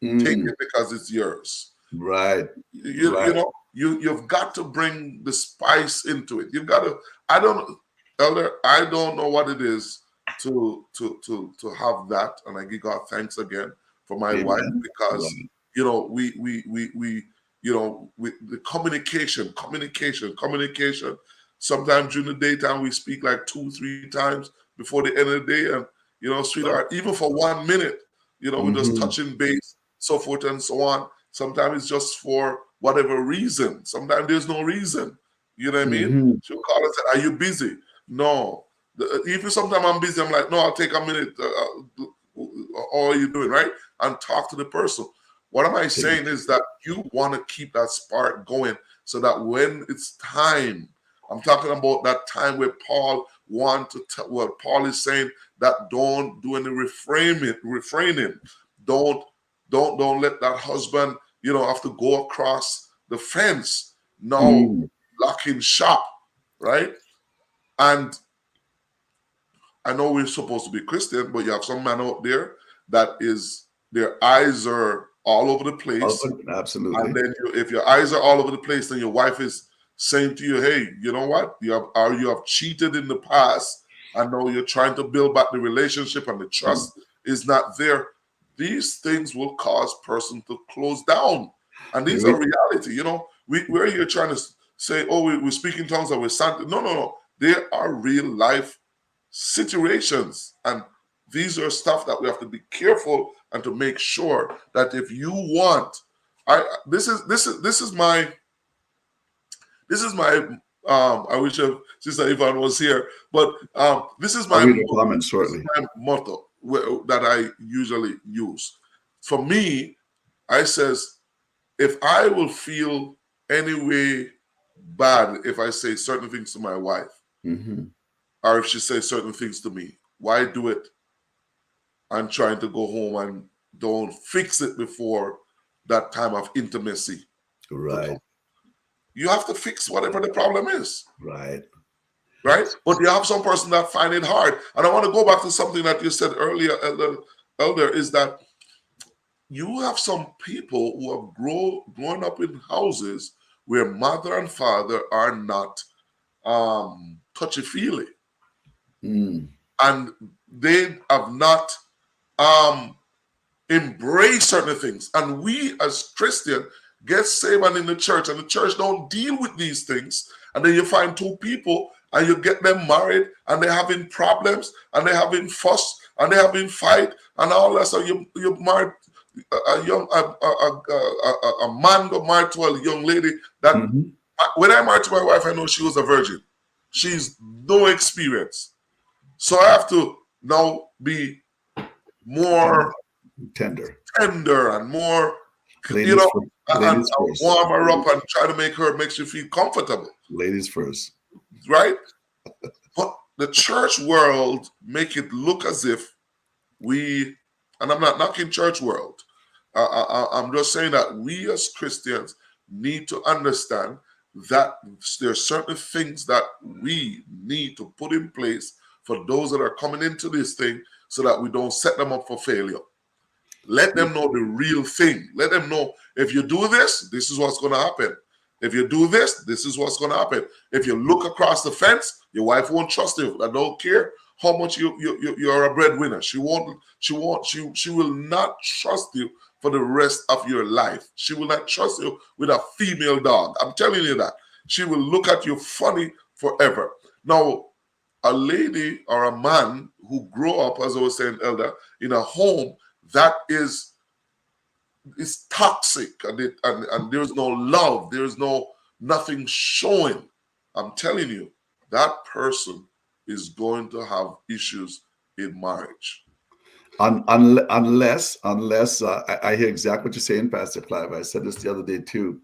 Take it because it's yours. Right. You've got to bring the spice into it. You've got to. I don't know what it is to have that, and I give God thanks again for my wife, because we with the communication. Sometimes during the daytime we speak like 2-3 times before the end of the day, and sweetheart, even for 1 minute, we're just touching base, so forth and so on. Sometimes it's just for whatever reason. Sometimes there's no reason. You know what I mean? She'll call and say, "Are you busy?" No. Even sometimes I'm busy, I'm like, "No, I'll take a minute. All are you doing?" Right? And talk to the person. What am I saying is that you want to keep that spark going so that when it's time, I'm talking about that time where Paul what Paul is saying, that don't do any refraining. Don't let that husband, have to go across the fence. No, locking shop, right? And I know we're supposed to be Christian, but you have some man out there that is, their eyes are all over the place. Absolutely. And then if your eyes are all over the place, then your wife is saying to you, "Hey, you know what? You have cheated in the past. I know you're trying to build back the relationship and the trust is not there." These things will cause person to close down. And these are reality. We're here trying to say, "Oh, we speak in tongues and we're Santa." No. There are real life situations. And these are stuff that we have to be careful and to make sure that if you want, this is my I wish Sister Yvonne was here, but this is my comment shortly. motto that I usually use. For me, I says, if I will feel any way bad if I say certain things to my wife, or if she says certain things to me, why do it? I'm trying to go home and don't fix it before that time of intimacy. Right. You have to fix whatever the problem is. Right. But you have some person that find it hard. And I want to go back to something that you said earlier, Elder, is that you have some people who have grown up in houses where mother and father are not touchy-feely. And they have not embraced certain things. And we as Christians get saved and in the church, and the church don't deal with these things. And then you find two people and you get them married and they're having problems and they're having fuss and they're having fight and all that. So you married a man got married to a young lady that when I married to my wife, I know she was a virgin. She's no experience. So I have to now be more tender and more, and warm her up and try to make she feel comfortable. Ladies first. Right? But the church world make it look as if we, and I'm not knocking church world. I'm just saying that we as Christians need to understand that there are certain things that we need to put in place for those that are coming into this thing so that we don't set them up for failure. Let them know the real thing. Let them know if you do this, this is what's going to happen. If you do this, this is what's going to happen. If you look across the fence, your wife won't trust you. I don't care how much you're a breadwinner. She will not trust you for the rest of your life. She will not trust you with a female dog. I'm telling you that. She will look at you funny forever. Now, a lady or a man who grew up, as I was saying, Elder, in a home that is toxic and there's no love, there's nothing showing, I'm telling you, that person is going to have issues in marriage. Unless I hear exactly what you're saying, Pastor Clive. I said this the other day too.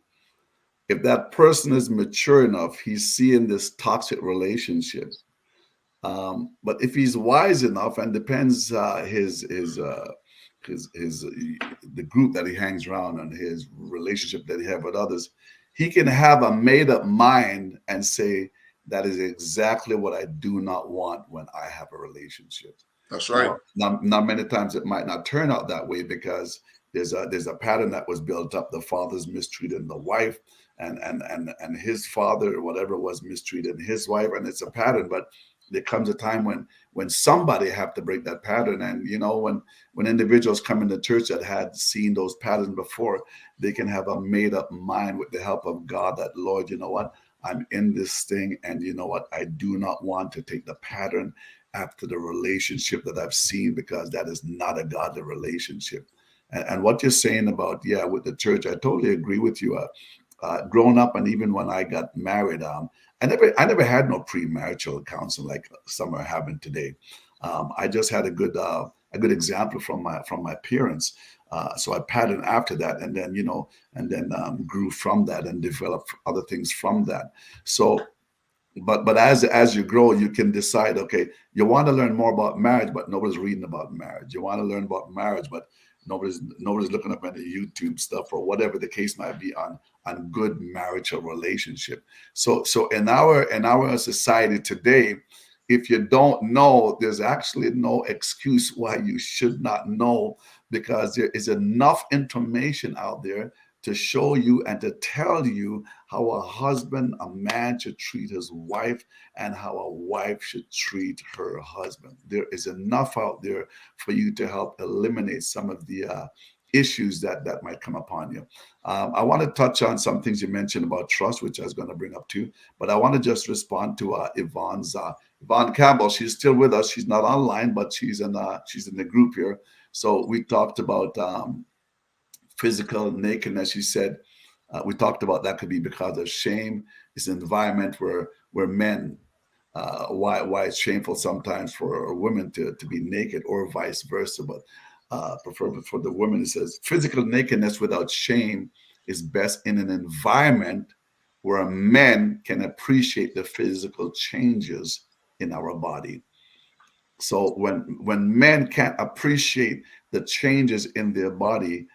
If that person is mature enough, he's seeing this toxic relationship. But if he's wise enough, and depends the group that he hangs around and his relationship that he have with others, he can have a made-up mind and say, that is exactly what I do not want when I have a relationship. That's right. Now, many times it might not turn out that way because there's a pattern that was built up. The father's mistreating the wife, and his father or whatever was mistreating his wife, and it's a pattern. But there comes a time when somebody have to break that pattern. And when individuals come into church that had seen those patterns before, they can have a made up mind with the help of God that, Lord, you know what, I'm in this thing, and you know what, I do not want to take the pattern after the relationship that I've seen, because that is not a godly relationship. And what you're saying about, yeah, with the church, I totally agree with you. Growing up, and even when I got married, I never had no premarital counseling like some are having today. I just had a good example from my parents. So I patterned after that, and then grew from that and developed other things from that. So but as you grow, you can decide, okay, you want to learn more about marriage, but nobody's reading about marriage. You want to learn about marriage, but nobody's looking up any YouTube stuff or whatever the case might be on good marital relationship. So in our society today, if you don't know, there's actually no excuse why you should not know, because there is enough information out there to show you and to tell you how a man should treat his wife, and how a wife should treat her husband. There is enough out there for you to help eliminate some of the issues that might come upon you. I want to touch on some things you mentioned about trust, which I was going to bring up too, but I want to just respond to Yvonne Campbell. She's still with us. She's not online, but she's in the group here. So we talked about physical nakedness. She said we talked about that could be because of shame. It's an environment where men, why it's shameful sometimes for women to be naked, or vice versa. But prefer for the women, it says physical nakedness without shame is best in an environment where men can appreciate the physical changes in our body. So when men can't appreciate the changes in their body,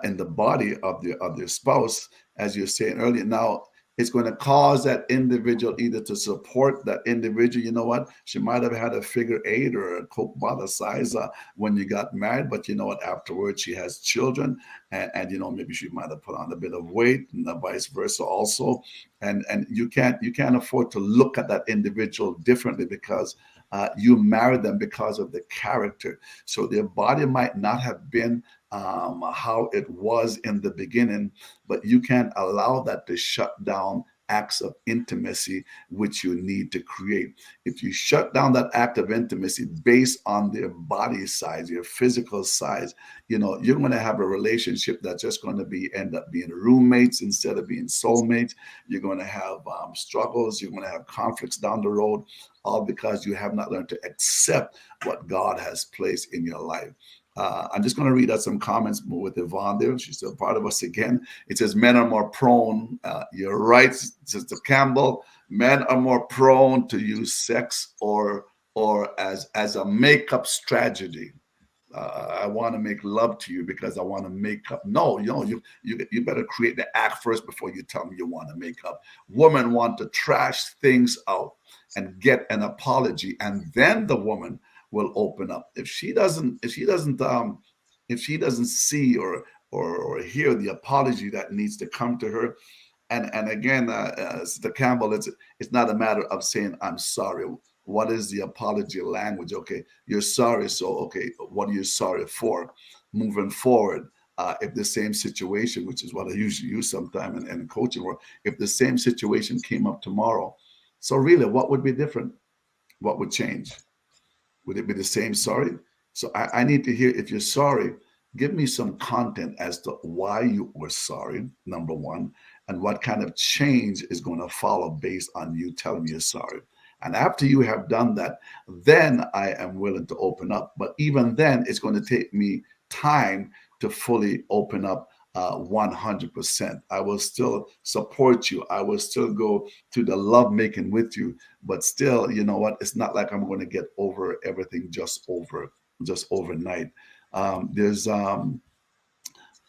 in the body of their spouse, as you're saying earlier, now it's going to cause that individual either to support that individual. You know what? She might have had a figure 8 or a Coke bottle size when you got married, but you know what? Afterwards, she has children, and maybe she might have put on a bit of weight, and vice versa also. And you can't afford to look at that individual differently, because you married them because of the character. So their body might not have been how it was in the beginning, but you can't allow that to shut down acts of intimacy which you need to create. If you shut down that act of intimacy based on their body size, your physical size, you're going to have a relationship that's just going to end up being roommates instead of being soulmates. You're going to have struggles. You're going to have conflicts down the road, all because you have not learned to accept what God has placed in your life. I'm just going to read out some comments with Yvonne there. She's still part of us again. It says men are more prone. You're right, Sister Campbell. Men are more prone to use sex or as a makeup strategy. I want to make love to you because I want to make up. No, you better create the act first before you tell me you want to make up. Women want to trash things out and get an apology, and then the woman will open up. If she doesn't see or hear the apology that needs to come to her, and again, Sister Campbell, it's not a matter of saying I'm sorry. What is the apology language? Okay, you're sorry, so okay, what are you sorry for? Moving forward, if the same situation, which is what I usually use sometime in coaching work, if the same situation came up tomorrow, so really, what would be different? What would change? Would it be the same sorry? So I need to hear, if you're sorry, give me some content as to why you were sorry, number one, and what kind of change is going to follow based on you telling me you're sorry. And after you have done that, then I am willing to open up. But even then, it's going to take me time to fully open up 100%. I will still support you. I will still go to the love making with you. But still, you know what? It's not like I'm going to get over everything just overnight. There's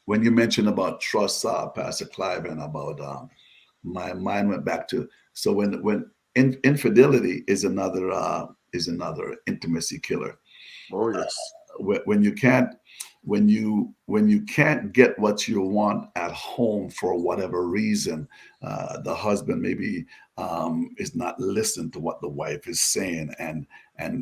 when you mentioned about trust, Pastor Clive, and about my mind went back to, so when infidelity is another intimacy killer. Oh yes. when you can't when you can't get what you want at home for whatever reason, the husband maybe is not listening to what the wife is saying, and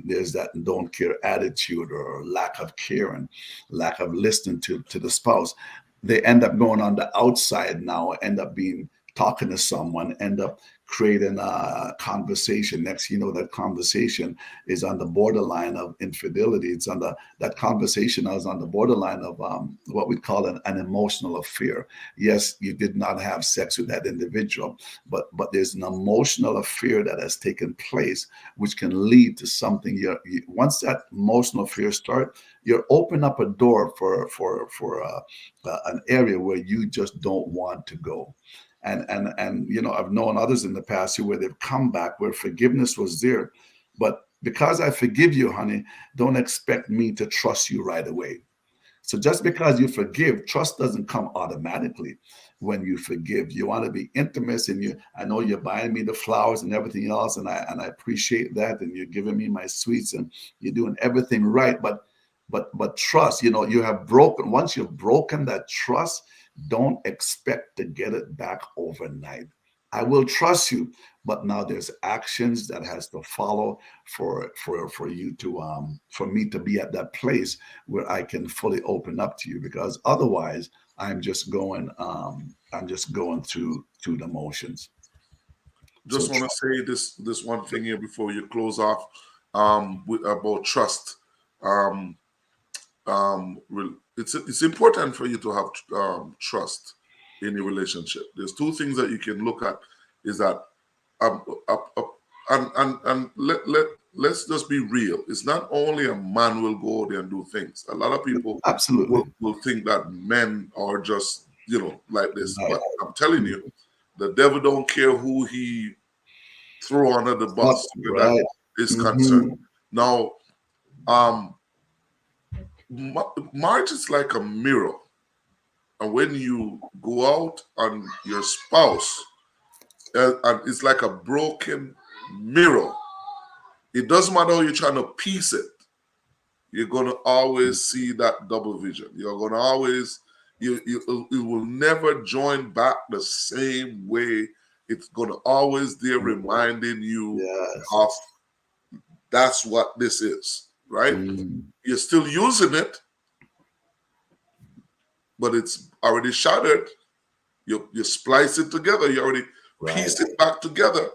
there's that don't care attitude or lack of care and lack of listening to the spouse. They end up going on the outside now, end up being talking to someone, end up creating a conversation. Next, you know, that conversation is on the borderline of infidelity. It's on that conversation is on the borderline of what we call an emotional affair. Yes, you did not have sex with that individual, but there's an emotional affair that has taken place, which can lead to something. Once that emotional affair starts, you're open up a door for an area where you just don't want to go. And you know, I've known others in the past where they've come back where forgiveness was there, but because I forgive you, honey, don't expect me to trust you right away. So just because you forgive, trust doesn't come automatically when you forgive. You want to be intimate, and I know you're buying me the flowers and everything else, and I appreciate that, and you're giving me my sweets, and you're doing everything right. But trust, you know, you have broken. Once you've broken that trust, don't expect to get it back overnight. I will trust you, but now there's actions that has to follow for you to for me to be at that place where I can fully open up to you, because otherwise I'm just going through the motions. So Just want to say this one thing here before you close off, about trust. Um, it's important for you to have trust in your relationship. There's two things that you can look at. Is that um, uh, uh, and let's just be real. It's not only a man will go there and do things. A lot of people absolutely will think that men are just, you know, like this. right. But I'm telling you, the devil don't care who he throw under the bus where that Right. is concerned. Mhm. Now, um, marriage is like a mirror, and when you go out on your spouse, and it's like a broken mirror. It doesn't matter how you're trying to piece it. You're gonna always see that double vision. You're gonna always you will never join back the same way. It's gonna always there reminding you Yes. of that's what this is, right? Mm. You're still using it, but it's already shattered. You splice it together. You already Right. piece it back together.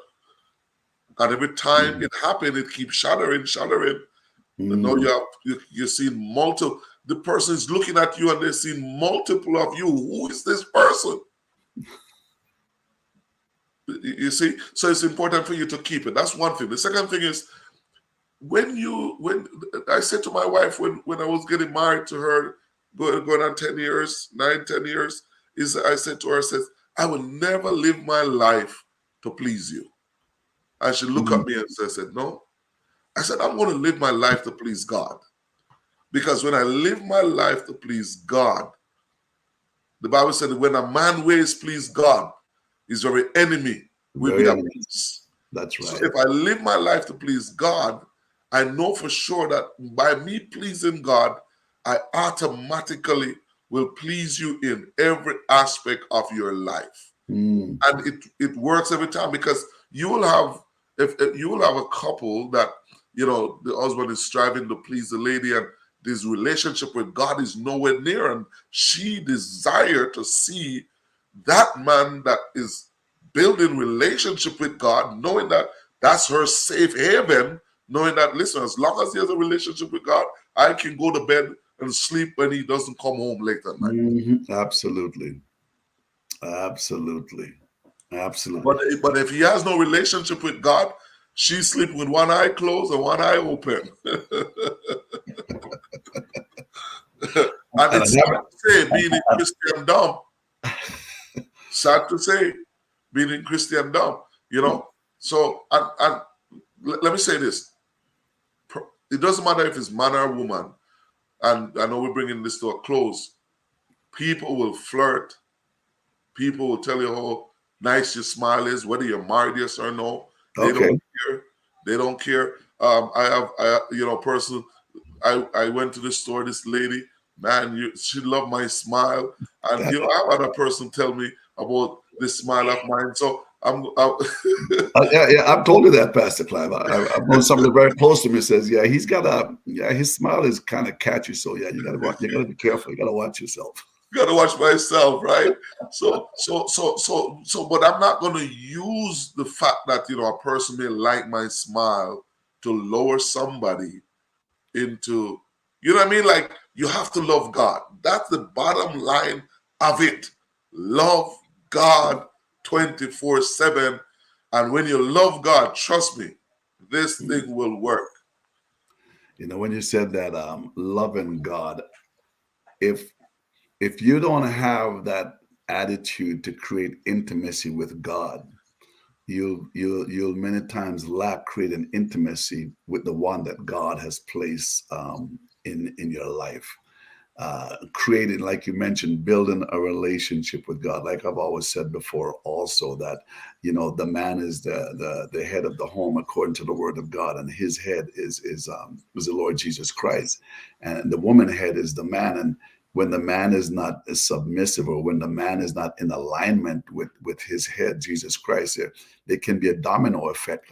And every time Mm. it happened, it keeps shattering. And now Mm. you're seeing multiple. The person is looking at you, and they're seeing multiple of you. Who is this person? You see, so it's important for you to keep it. That's one thing. The second thing is when I said to my wife when I was getting married to her, going on 10 years, 9, 10 years, is I said to her, I says, I will never live my life to please you. And she looked Mm. at me and said, no. I said, I'm going to live my life to please God. Because when I live my life to please God, the Bible said that when a man ways please God, his very enemy will be Very at honest. peace. That's So right. if I live my life to please God, I know for sure that by me pleasing God, I automatically will please you in every aspect of your life. Mm. And it works every time, because you will have if you will have a couple that, you know, the husband is striving to please the lady, and this relationship with God is nowhere near, and she desire to see that man that is building relationship with God, knowing that that's her safe haven, knowing that, listen, as long as he has a relationship with God, I can go to bed and sleep when he doesn't come home late at night. Mhm. Absolutely. Absolutely. Absolutely. But if he has no relationship with God, she's sleeping with one eye closed and one eye open. And And I it's sad never, to say, being in Christendom, sad to say, being in Christendom, you know. So, and let me say this: it doesn't matter if it's man or woman. And I know we're bringing this to a close. People will flirt. People will tell you how nice your smile is, whether you're married, yes or no. They don't okay. care. They don't care. I have, you know, person. I went to the store. This lady, man, she loved my smile, and I've had a person tell me about this smile of mine. So yeah, I've told you that, Pastor Clive. I've known somebody very close to me says, yeah, his smile is kind of catchy. So yeah, you gotta be careful. You gotta watch yourself. Gotta watch myself, right? So, but I'm not gonna use the fact that a person may like my smile to lower somebody into, you know what I mean? Like, you have to love God. That's the bottom line of it. Love God 24/7. And when you love God, trust me, this thing will work. When you said that, loving God, if you don't have that attitude to create intimacy with God, you'll many times lack creating intimacy with the one that God has placed in your life. Creating, like you mentioned, building a relationship with God. Like I've always said before, also that the man is the head of the home according to the Word of God, and his head is the Lord Jesus Christ, and the woman head is the man. And when the man is not submissive, or when the man is not in alignment with his head, Jesus Christ, there can be a domino effect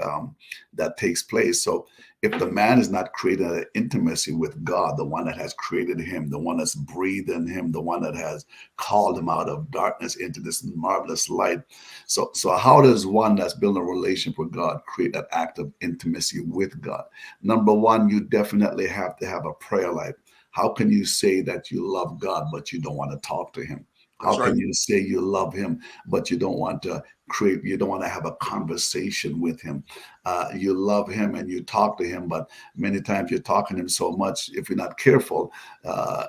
that takes place. So if the man is not creating an intimacy with God, the one that has created him, the one that's breathed in him, the one that has called him out of darkness into this marvelous light. So how does one that's building a relationship with God create that act of intimacy with God? Number one, you definitely have to have a prayer life. How can you say that you love God, but you don't want to talk to him? How That's right. can you say you love him, but you don't want to have a conversation with him? You love him and you talk to him, but many times you're talking to him so much, if you're not careful,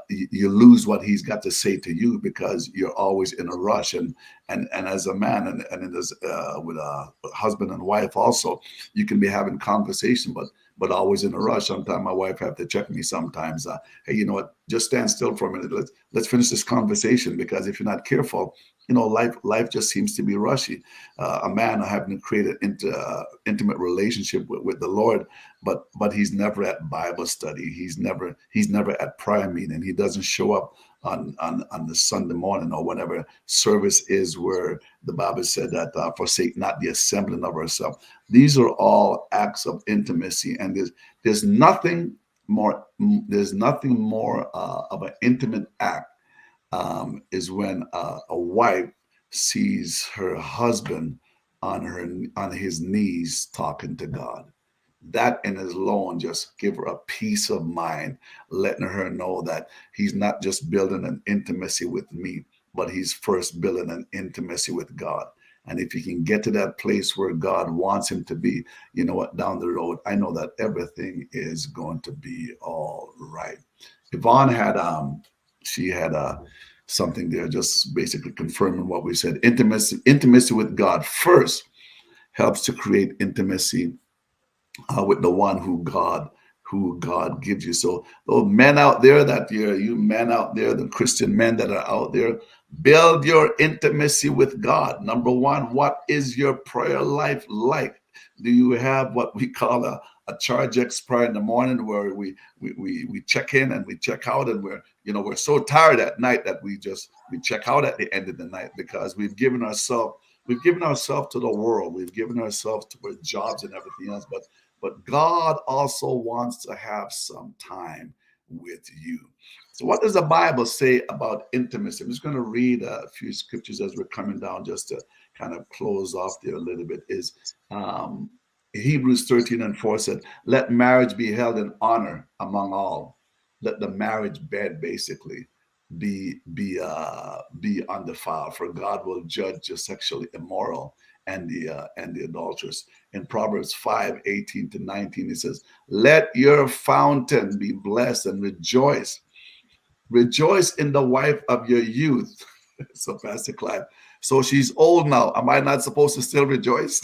you lose what he's got to say to you because you're always in a rush. And as a man, and as with a husband and wife also, you can be having conversation, but always in a rush. Sometimes my wife have to check me sometimes. Hey, you know what? Just stand still for a minute. Let's finish this conversation, because if you're not careful, life just seems to be rushy. A man having to create an intimate relationship with the Lord, but he's never at Bible study. He's never at prayer meeting. He doesn't show up on the Sunday morning or whenever service is, where the Bible said that forsake not the assembling of ourselves. These are all acts of intimacy, and there's nothing more of an intimate act is when a wife sees her husband on his knees talking to God. That in his alone just give her a peace of mind, letting her know that he's not just building an intimacy with me, but he's first building an intimacy with God. And if he can get to that place where God wants him to be, you know what, down the road, I know that everything is going to be all right. Yvonne had she had something there, just basically confirming what we said. Intimacy with God first helps to create intimacy with the one who God gives you. So those men out there, you men out there, the Christian men that are out there, build your intimacy with God. Number one, what is your prayer life like? Do you have what we call a charge X prayer in the morning, where we check in and we check out, and we're so tired at night that we check out at the end of the night, because we've given ourselves to the world, we've given ourselves to our jobs and everything else, but God also wants to have some time with you. So what does the Bible say about intimacy? I'm just going to read a few scriptures as we're coming down, just to kind of close off there a little bit. Is Hebrews 13:4 said, let marriage be held in honor among all. Let the marriage bed basically be undefiled, for God will judge the sexually immoral and the adulterous. In Proverbs 5:18-19, it says, let your fountain be blessed and rejoice. Rejoice in the wife of your youth. So, Pastor Clive, so she's old now. Am I not supposed to still rejoice?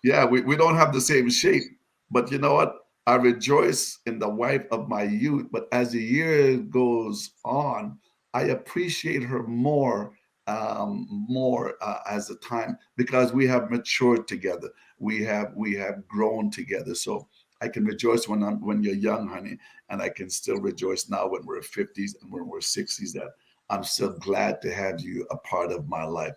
Yeah, we don't have the same shape, but you know what? I rejoice in the wife of my youth. But as the year goes on, I appreciate her more more as a time, because we have matured together. We have grown together. So I can rejoice when you're young, honey, and I can still rejoice now when we're 50s and when we're 60s, that I'm still glad to have you a part of my life.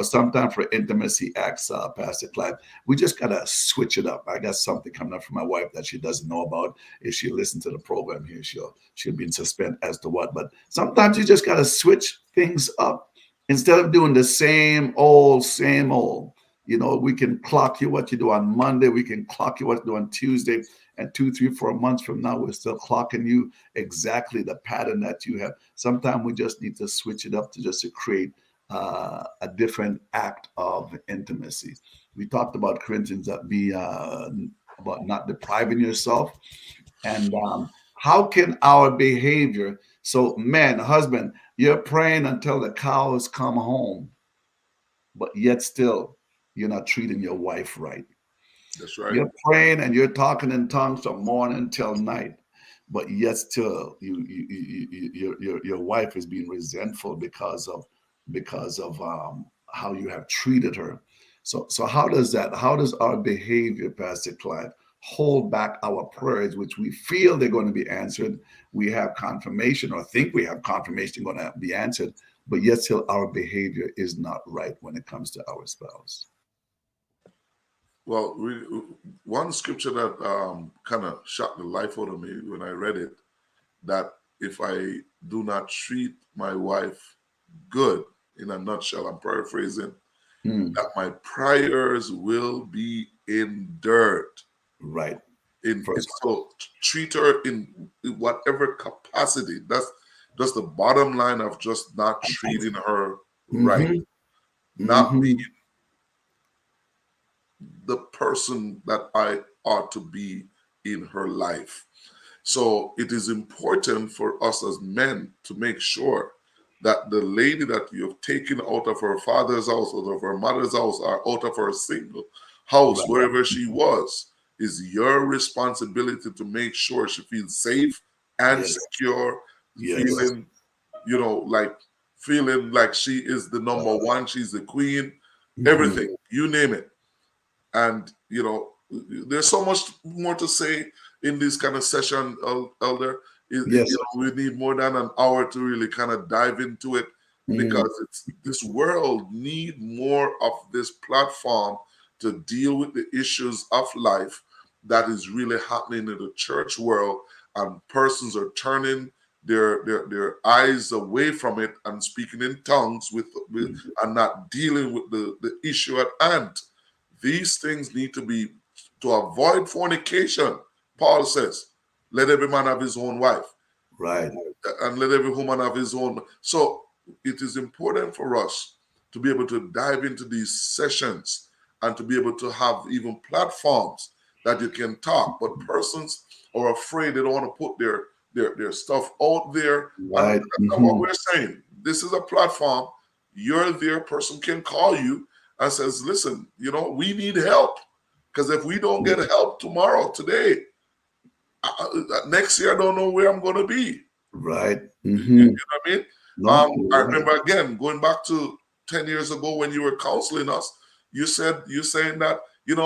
Sometimes for intimacy acts, Pastor Clive, we just gotta switch it up. I got something coming up from my wife that she doesn't know about. If she listens to the program here, she'll be in suspense as to what. But sometimes you just gotta switch things up. Instead of doing the same old, same old, we can clock you what you do on Monday. We can clock you what you do on Tuesday. And 2, 3, 4 months from now, we're still clocking you exactly the pattern that you have. Sometimes we just need to switch it up to create a different act of intimacy. We talked about Corinthians that be about not depriving yourself. And how can our behavior, so man, husband, you're praying until the cows come home, but yet still you're not treating your wife right. That's right. You're praying and you're talking in tongues from morning till night, but yet still your wife is being resentful because of how you have treated her. So how does our behavior, Pastor Clive, hold back our prayers, which we feel they're going to be answered? We have confirmation, or think we have confirmation going to be answered, but yet still our behavior is not right when it comes to our spouse. Well, one scripture that kind of shocked the life out of me when I read it, that if I do not treat my wife good, in a nutshell, I'm paraphrasing, that my prayers will be in dirt. Right. So treat her in whatever capacity. That's the bottom line of just not treating her right, not being the person that I ought to be in her life. So it is important for us as men to make sure that the lady that you have taken out of her father's house, out of her mother's house, or out of her single house, wherever she was, is your responsibility to make sure she feels safe and secure, feeling, feeling like she is the number one, she's the queen, everything, you name it. And there's so much more to say in this kind of session, Elder. We need more than an hour to really kind of dive into it, because this world need more of this platform to deal with the issues of life that is really happening in the church world, and persons are turning their eyes away from it and speaking in tongues and not dealing with the issue at hand. These things need to be, to avoid fornication. Paul says, let every man have his own wife. Right. And let every woman have his own. So it is important for us to be able to dive into these sessions and to be able to have even platforms that you can talk. But persons are afraid, they don't want to put their stuff out there. Right. And that's not what we're saying. This is a platform. You're there, person can call you and says, listen, we need help. Because if we don't get help today, next year I don't know where I'm going to be. Right. You know what I mean? I remember, again, going back to 10 years ago when you were counseling us, you're saying that, in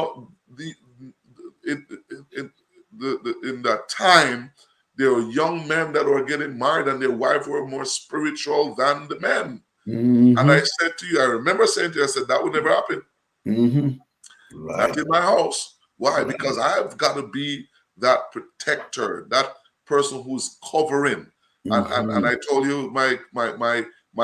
that time, there were young men that were getting married and their wives were more spiritual than the men. And I said to you, I remember saying to you, I said, that would never happen. Right. Not in my house. Why? Because I've got to be that protector, that person who's covering. And I told you my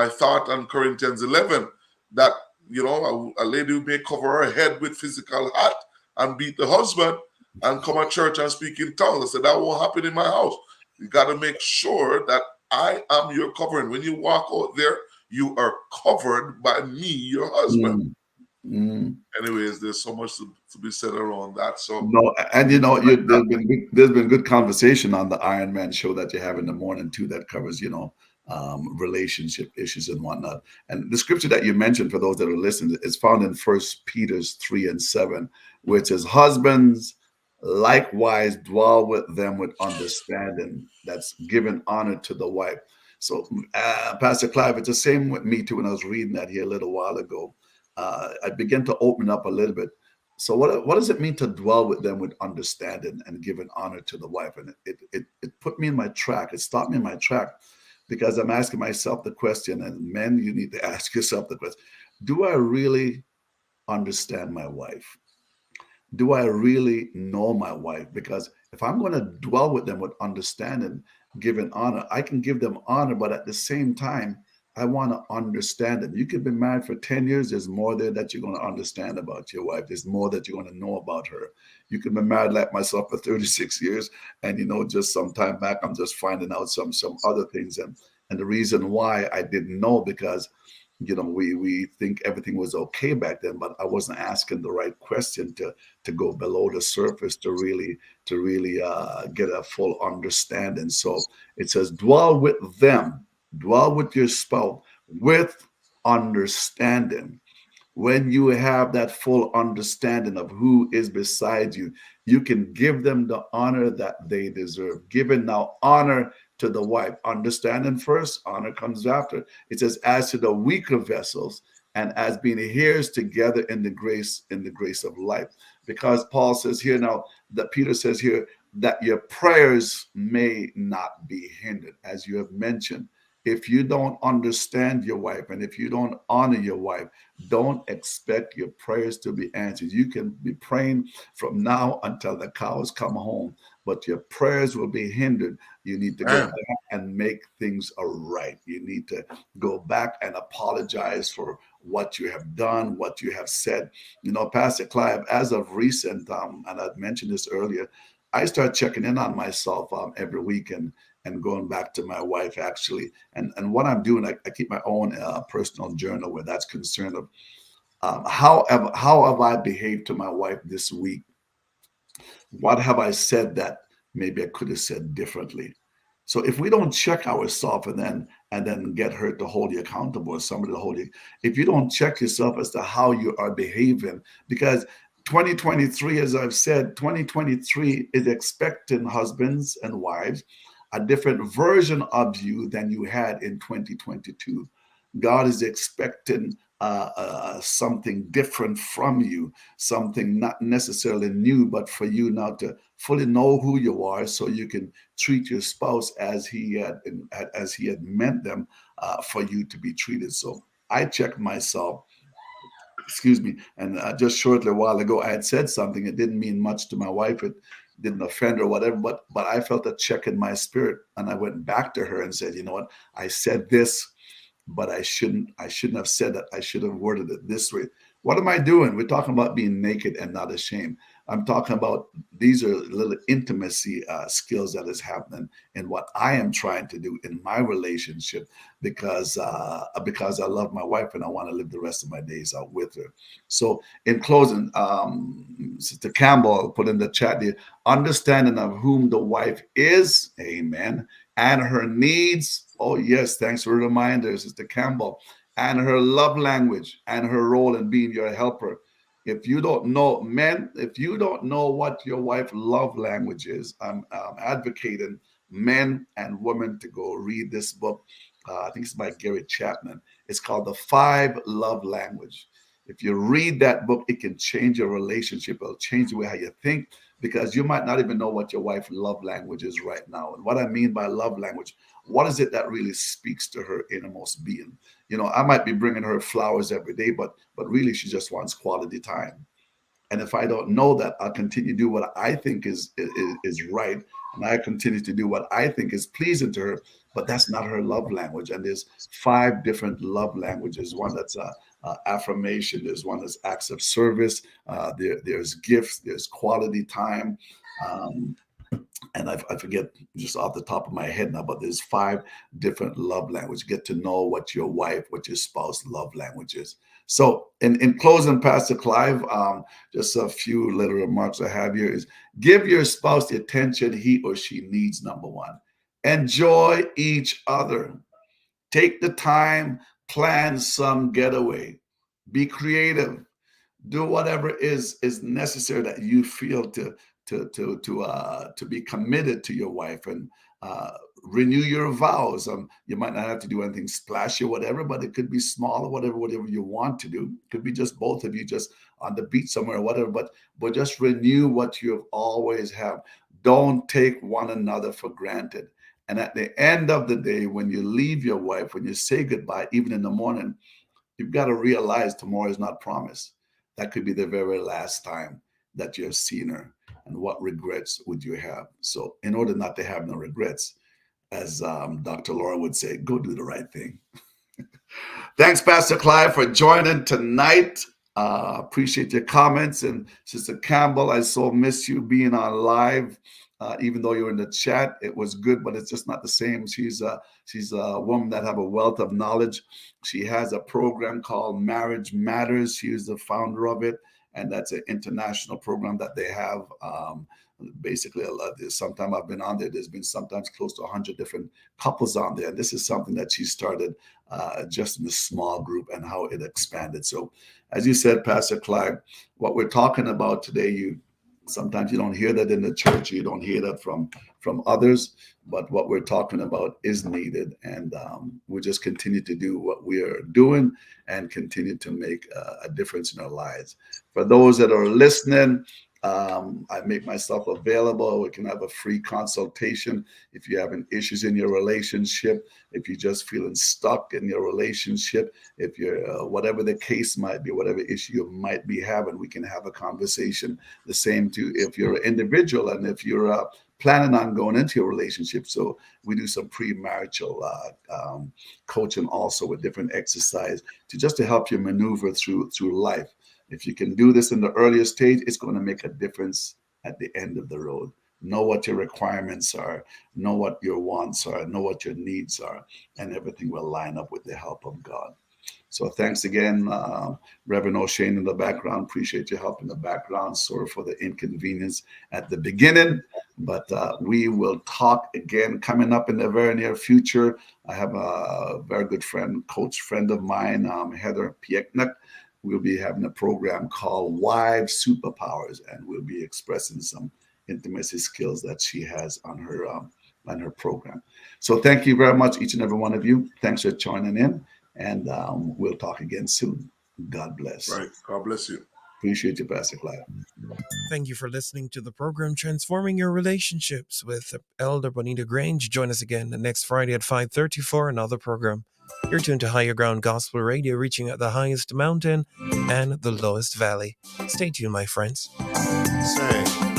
thought on Corinthians 11, that a lady who may cover her head with physical hat and beat the husband and come at church and speak in tongues. I said, that won't happen in my house. You got to make sure that I am your covering. When you walk out there, you are covered by me, your husband. Anyways, there's so much to be said around that. So no, and there's been good conversation on the Iron Man show that you have in the morning too, that covers relationship issues and whatnot. And the scripture that you mentioned, for those that are listening, is found in 1 Peter 3:7, which says, husbands likewise dwell with them with understanding, that's giving honor to the wife. So, Pastor Clive, it's the same with me too. When I was reading that here a little while ago, I began to open up a little bit. So, what does it mean to dwell with them with understanding and giving honor to the wife? And it put me in my track. It stopped me in my track because I'm asking myself the question, and men, you need to ask yourself the question: do I really understand my wife? Do I really know my wife? Because if I'm going to dwell with them with understanding, giving honor, I can give them honor, but at the same time, I want to understand them. You could be married for 10 years. There's more there that you're going to understand about your wife. There's more that you're going to know about her. You could be married like myself for 36 years. And, just some time back, I'm just finding out some other things. And the reason why I didn't know, because we think everything was okay back then, but I wasn't asking the right question to go below the surface to really get a full understanding. So it says, dwell with your spouse with understanding. When you have that full understanding of who is beside you, you can give them the honor that they deserve. Giving now honor to the wife. Understanding first, honor comes after. It says, as to the weaker vessels, and as being heirs together in the grace of life. Because Paul says here now, that Peter says here, that your prayers may not be hindered, as you have mentioned. If you don't understand your wife and if you don't honor your wife, don't expect your prayers to be answered. You can be praying from now until the cows come home, but your prayers will be hindered. You need to go Man, back and make things right. You need to go back and apologize for what you have done, what you have said. Pastor Clive, as of recent, and I'd mentioned this earlier, I start checking in on myself every week and going back to my wife actually. And what I'm doing, I keep my own personal journal where that's concerned of how have I behaved to my wife this week? What have I said that maybe I could have said differently? So if we don't check ourselves and then get her to hold you accountable or somebody to hold you, if you don't check yourself as to how you are behaving, because 2023, as I've said, 2023 is expecting husbands and wives a different version of you than you had in 2022. God is expecting something different from you, something not necessarily new, but for you now to fully know who you are, so you can treat your spouse as he had meant them for you to be treated. So I check myself, excuse me, and just shortly a while ago, I had said something. It didn't mean much to my wife. It didn't offend her or whatever, but I felt a check in my spirit, and I went back to her and said, you know what, I said this, but I shouldn't have said that. I should have worded it this way. What am I doing? We're talking about being naked and not ashamed. I'm talking about, these are little intimacy skills that is happening in what I am trying to do in my relationship, because I love my wife and I want to live the rest of my days out with her. So in closing, Sister Campbell put in the chat the understanding of whom the wife is, amen, and her needs. Oh, yes, thanks for the reminder, Sister Campbell. And her love language and her role in being your helper. If you don't know, men, if you don't know what your wife's love language is, I'm advocating men and women to go read this book. I think it's by Gary Chapman. It's called The Five Love Language. If you read that book, it can change your relationship. It'll change the way how you think, because you might not even know what your wife's love language is right now. And what I mean by love language, what is it that really speaks to her innermost being? I might be bringing her flowers every day, but really she just wants quality time. And if I don't know that, I'll continue to do what I think is right, and I continue to do what I think is pleasing to her. But that's not her love language. And there's 5 different love languages. One that's affirmation. There's one that's acts of service. There's gifts. There's quality time. Um, and I forget just off the top of my head now, but there's 5 different love languages. Get to know what your wife, what your spouse love language is. So in closing, Pastor Clive, just a few little remarks I have here is: give your spouse the attention he or she needs, number one. Enjoy each other. Take the time, plan some getaway. Be creative. Do whatever is necessary that you feel to be committed to your wife, and renew your vows. You might not have to do anything splashy or whatever, but it could be small or whatever you want to do. It could be just both of you just on the beach somewhere or whatever, but just renew what you have always have. Don't take one another for granted. And at the end of the day, when you leave your wife, when you say goodbye, even in the morning, you've got to realize tomorrow is not promised. That could be the very last time that you have seen her. And what regrets would you have? So in order not to have no regrets, as Dr. Laura would say, go do the right thing. Thanks, Pastor Clive, for joining tonight. Appreciate your comments. And Sister Campbell, I so miss you being on live. Even though you're in the chat, it was good, but it's just not the same. She's a woman that have a wealth of knowledge. She has a program called Marriage Matters. She is the founder of it, and that's an international program that they have. Basically, sometime I've been on there. There's been sometimes close to 100 different couples on there. And this is something that she started just in a small group and how it expanded. So, as you said, Pastor Clive, what we're talking about today, sometimes you don't hear that in the church. You don't hear that from others. But what we're talking about is needed. And we just continue to do what we are doing and continue to make a difference in our lives. For those that are listening, I make myself available. We can have a free consultation if you're having issues in your relationship, if you're just feeling stuck in your relationship, if you're whatever the case might be, whatever issue you might be having, we can have a conversation. The same too if you're an individual and if you're planning on going into a relationship. So we do some premarital coaching also with different exercise to help you maneuver through life. If you can do this in the earliest stage, it's going to make a difference at the end of the road. Know what your requirements are, know what your wants are, know what your needs are, and everything will line up with the help of God. So thanks again, Reverend O'Shane in the background. Appreciate your help in the background. Sorry for the inconvenience at the beginning, but we will talk again coming up in the very near future. I have a very good friend, coach friend of mine, Heather Pieknik. We'll be having a program called Wives Superpowers, and we'll be expressing some intimacy skills that she has on her program. So thank you very much, each and every one of you. Thanks for joining in, and we'll talk again soon. God bless. Right. God bless you. Appreciate you, Pastor Clive. Thank you for listening to the program Transforming Your Relationships with Elder Bonitto Grange. Join us again next Friday at 5:30 for another program. You're tuned to Higher Ground Gospel Radio, reaching at the highest mountain and the lowest valley. Stay tuned, my friends. Say.